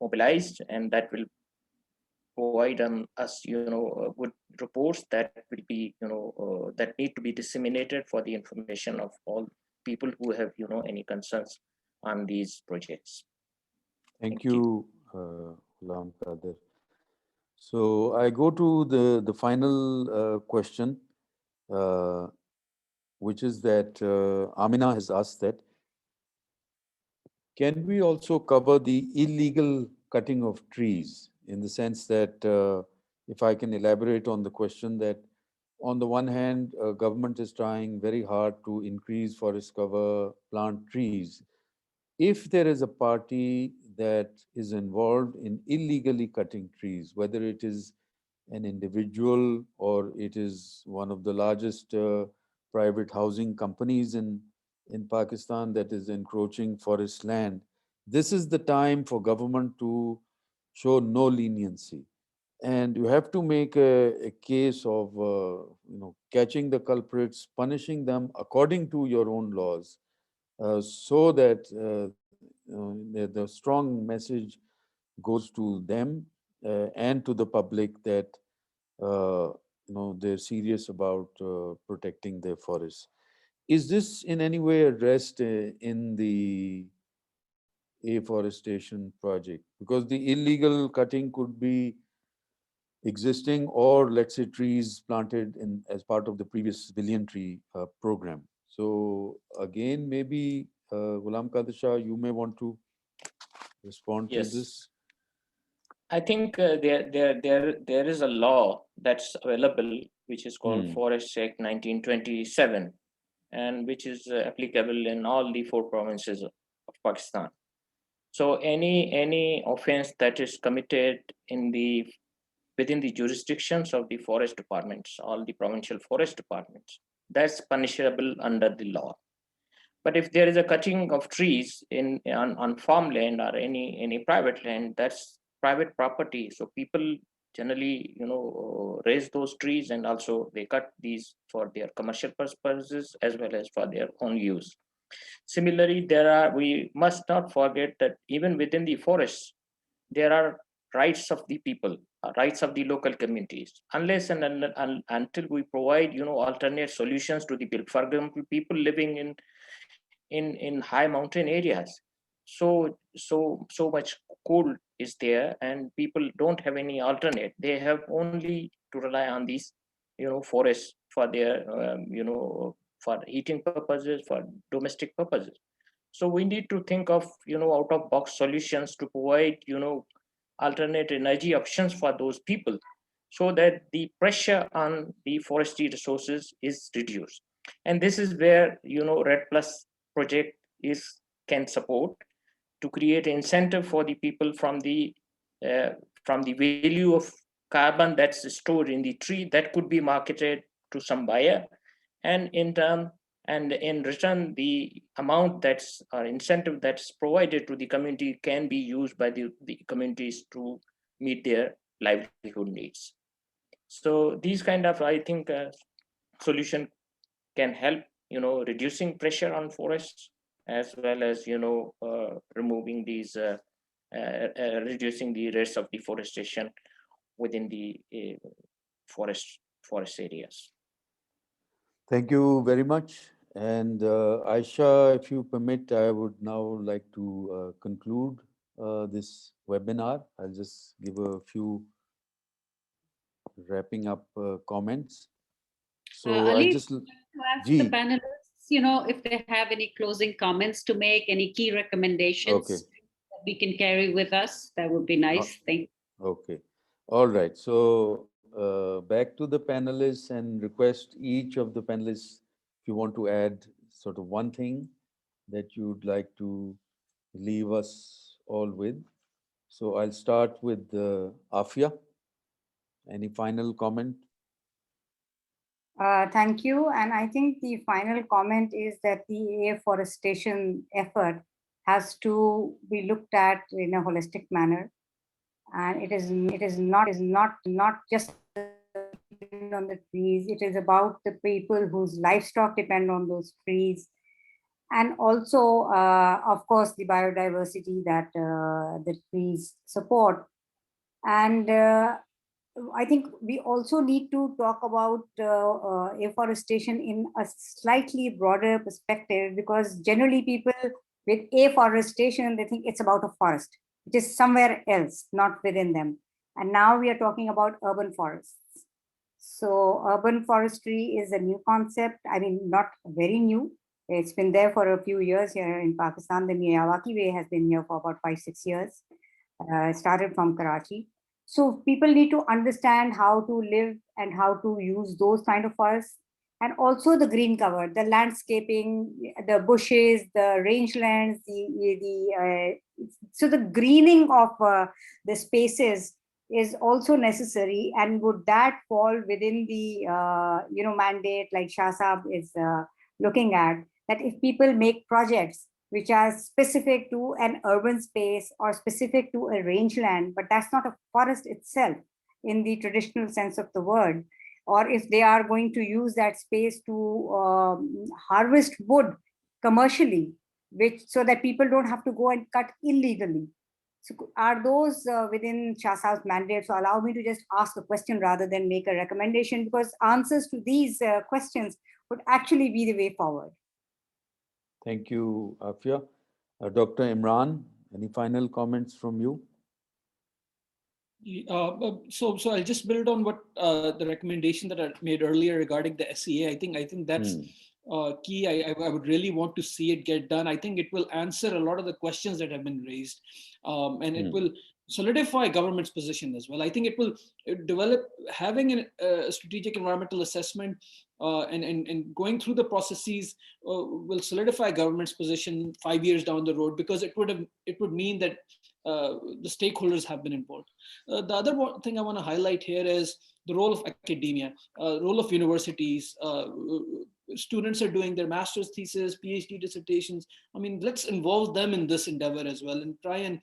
mobilized, and that will provide us, good reports that will be, that need to be disseminated for the information of all people who have, any concerns on these projects. Thank you, Ghulam Qadir. So I go to the final question, which is that Amina has asked that, can we also cover the illegal cutting of trees, in the sense that, if I can elaborate on the question, that on the one hand, government is trying very hard to increase forest cover, plant trees. If there is a party that is involved in illegally cutting trees, whether it is an individual or it is one of the largest private housing companies in Pakistan that is encroaching forest land, this is the time for government to show no leniency. And you have to make a case of catching the culprits, punishing them according to your own laws, so that the strong message goes to them and to the public that they're serious about protecting their forests. Is this in any way addressed in the afforestation project? Because the illegal cutting could be existing, or let's say trees planted in as part of the previous billion tree program. So again, maybe Ghulam Qadir Shah, you may want to respond to Yes. this. I think there is a law that's available, which is called Forest Act 1927, and which is applicable in all the 4 provinces of Pakistan. So any offense that is committed within the jurisdictions of the forest departments, all the provincial forest departments, that's punishable under the law. But if there is a cutting of trees on farmland or any private land, that's private property. So people generally, raise those trees, and also they cut these for their commercial purposes as well as for their own use. Similarly, we must not forget that even within the forests, there are rights of the people, rights of the local communities. Unless and until we provide, alternate solutions to the people. For example, people living in high mountain areas, so much cold is there, and people don't have any alternate. They have only to rely on these, forests for their, for heating purposes, for domestic purposes. So we need to think of, out of box solutions to provide, alternate energy options for those people, so that the pressure on the forestry resources is reduced. And this is where, Red Plus project can support, to create an incentive for the people from the value of carbon that's stored in the tree, that could be marketed to some buyer, and in return, the amount that's or incentive that's provided to the community can be used by the communities to meet their livelihood needs. So these kind of, I think, solution can help, reducing pressure on forests, as well as, removing these, reducing the rates of deforestation within the forest areas. Thank you very much. And Aisha, if you permit, I would now like to conclude this webinar. I'll just give a few wrapping up comments. So Ali, I just to ask the panelists, if they have any closing comments to make, any key recommendations that we can carry with us, that would be nice. Thank you. Okay. All right. So back to the panelists, and request each of the panelists, if you want to add sort of one thing that you'd like to leave us all with. So I'll start with Afia. Any final comment? Thank you. And I think the final comment is that the afforestation effort has to be looked at in a holistic manner. And it is not just on the trees. It is about the people whose livestock depend on those trees. And also, of course, the biodiversity that the trees support. And I think we also need to talk about afforestation in a slightly broader perspective, because generally people with afforestation, they think it's about a forest. It is somewhere else, not within them. And now we are talking about urban forests. So urban forestry is a new concept. I mean, not very new. It's been there for a few years here in Pakistan. The Miyawaki way has been here for about 5-6 years. Started from Karachi. So people need to understand how to live and how to use those kind of forests. And also the green cover, the landscaping, the bushes, the rangelands, so the greening of the spaces is also necessary. And would that fall within the mandate like Shah Saab is looking at, that if people make projects which are specific to an urban space or specific to a rangeland, but that's not a forest itself in the traditional sense of the word, or if they are going to use that space to harvest wood commercially, which so that people don't have to go and cut illegally. So are those within Shah Saab's mandate? So allow me to just ask a question rather than make a recommendation, because answers to these questions would actually be the way forward. Thank you, Afia. Dr. Imran, any final comments from you? So I'll just build on what the recommendation that I made earlier regarding the SEA. I think that's key. I would really want to see it get done. I think it will answer a lot of the questions that have been raised, and it will solidify government's position as well. I think it will develop, having a strategic environmental assessment and going through the processes will solidify government's position 5 years down the road, because it would mean that the stakeholders have been involved. The other thing I want to highlight here is the role of academia, role of universities. Students are doing their master's thesis, PhD dissertations. I mean, let's involve them in this endeavor as well, and try and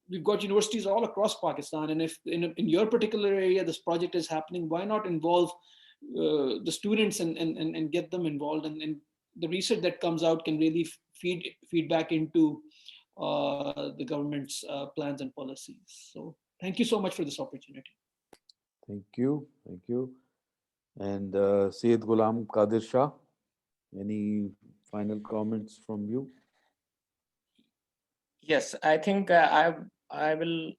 we've got universities all across Pakistan, and if in your particular area this project is happening, why not involve the students and get them involved, and the research that comes out can really feed back into the government's plans and policies. So thank you so much for this opportunity. Thank you. And Syed GHULAM Qadir Shah, any final comments from you? Yes, I think I will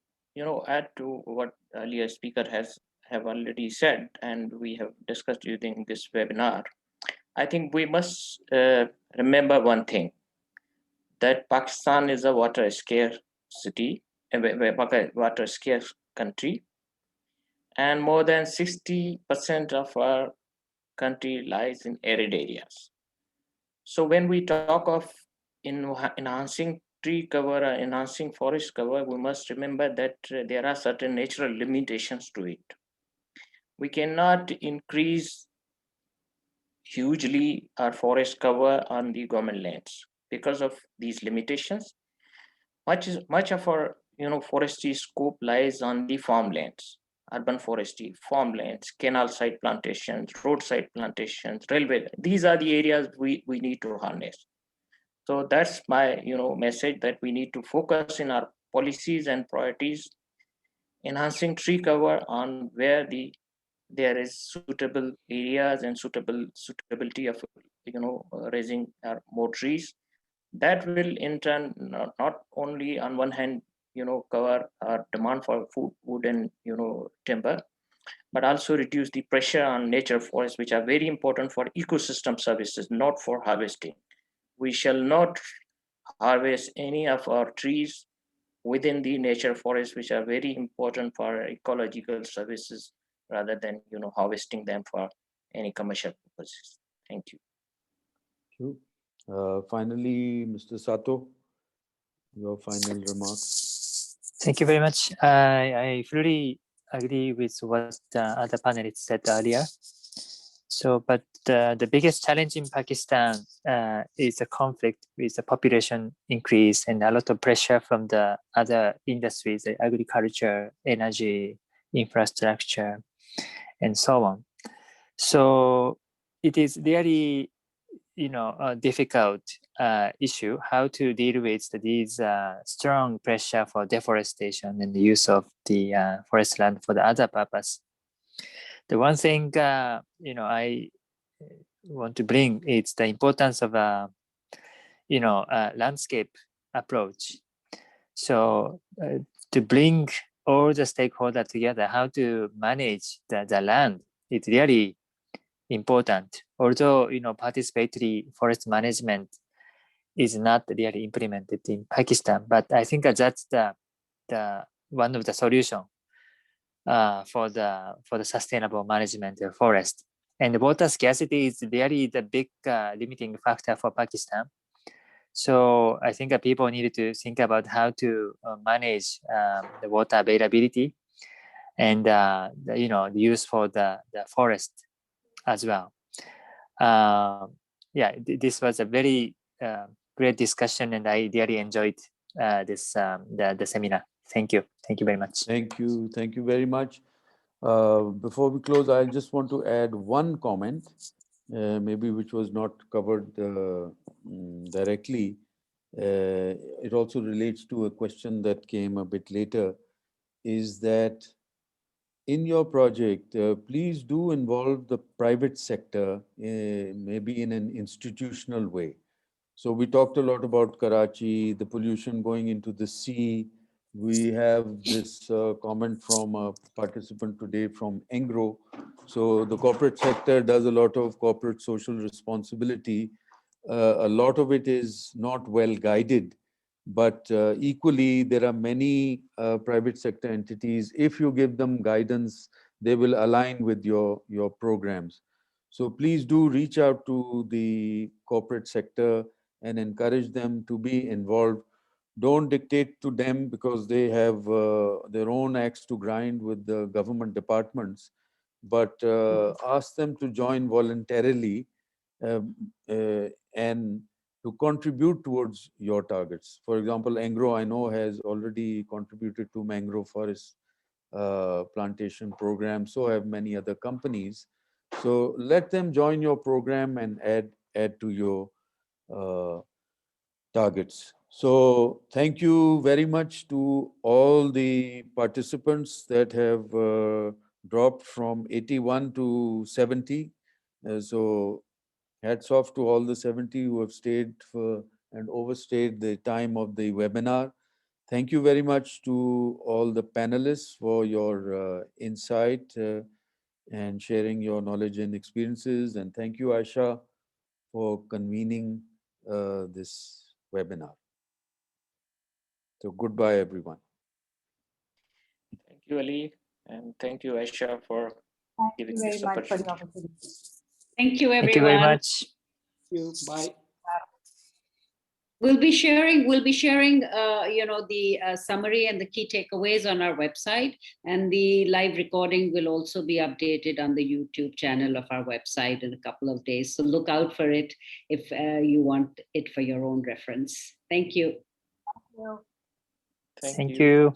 add to what earlier speaker have already said, and we have discussed during this webinar. I think we must remember one thing, that Pakistan is a water scarce country, and more than 60% of our country lies in arid areas. So when we talk of enhancing tree cover or enhancing forest cover, we must remember that there are certain natural limitations to it. We cannot increase hugely our forest cover on the government lands because of these limitations. Much of our forestry scope lies on the farmlands, urban forestry, farmlands, canal side plantations, roadside plantations, railway. These are the areas we need to harness. So that's my message, that we need to focus in our policies and priorities, enhancing tree cover on where there is suitable areas and suitability of raising more trees. That will in turn not only on one hand cover our demand for food, wood and timber, but also reduce the pressure on nature forests, which are very important for ecosystem services, not for harvesting. We shall not harvest any of our trees within the nature forests, which are very important for ecological services, rather than harvesting them for any commercial purposes. Thank you. Thank you. Finally, Mr. SATO, your final remarks. Thank you very much. I fully agree with what the other panelists said earlier. So, but the biggest challenge in Pakistan is the conflict with the population increase and a lot of pressure from the other industries, like agriculture, energy, infrastructure, and so on. So it is really, a difficult issue how to deal with these strong pressure for deforestation and the use of the forest land for the other purpose. The one thing, I want to bring is the importance of a landscape approach. So to bring all the stakeholders together, how to manage the land, it's really important. Although, participatory forest management is not really implemented in Pakistan, but I think that's the one of the solution for the sustainable management of forest. And water scarcity is really the big limiting factor for Pakistan. So I think that people need to think about how to manage the water availability and the use for the forest as well. This was a very great discussion, and I really enjoyed this the seminar. Thank you very much. Thank you very much. Before we close, I just want to add one comment, maybe which was not covered directly. It also relates to a question that came a bit later, is that in your project, please do involve the private sector, maybe in an institutional way. So we talked a lot about Karachi, the pollution going into the sea. We have this comment from a participant today from Engro. So the corporate sector does a lot of corporate social responsibility. A lot of it is not well guided, but equally there are many private sector entities. If you give them guidance, they will align with your programs. So please do reach out to the corporate sector and encourage them to be involved. Don't dictate to them because they have their own axe to grind with the government departments, but ask them to join voluntarily and to contribute towards your targets. For example, Engro, I know, has already contributed to mangrove forest plantation program. So have many other companies. So let them join your program and add to your targets. So thank you very much to all the participants that have dropped from 81 to 70. So hats off to all the 70 who have stayed for and overstayed the time of the webinar. Thank you very much to all the panelists for your insight and sharing your knowledge and experiences. And thank you, Aisha, for convening this webinar. So goodbye, everyone. Thank you, Ali, and thank you, Aisha, for giving this opportunity. Thank you, everyone. Thank you very much. Thank you. Bye. We'll be sharing, the summary and the key takeaways on our website, and the live recording will also be updated on the YouTube channel of our website in a couple of days. So look out for it if you want it for your own reference. Thank you. Thank Thank you. you.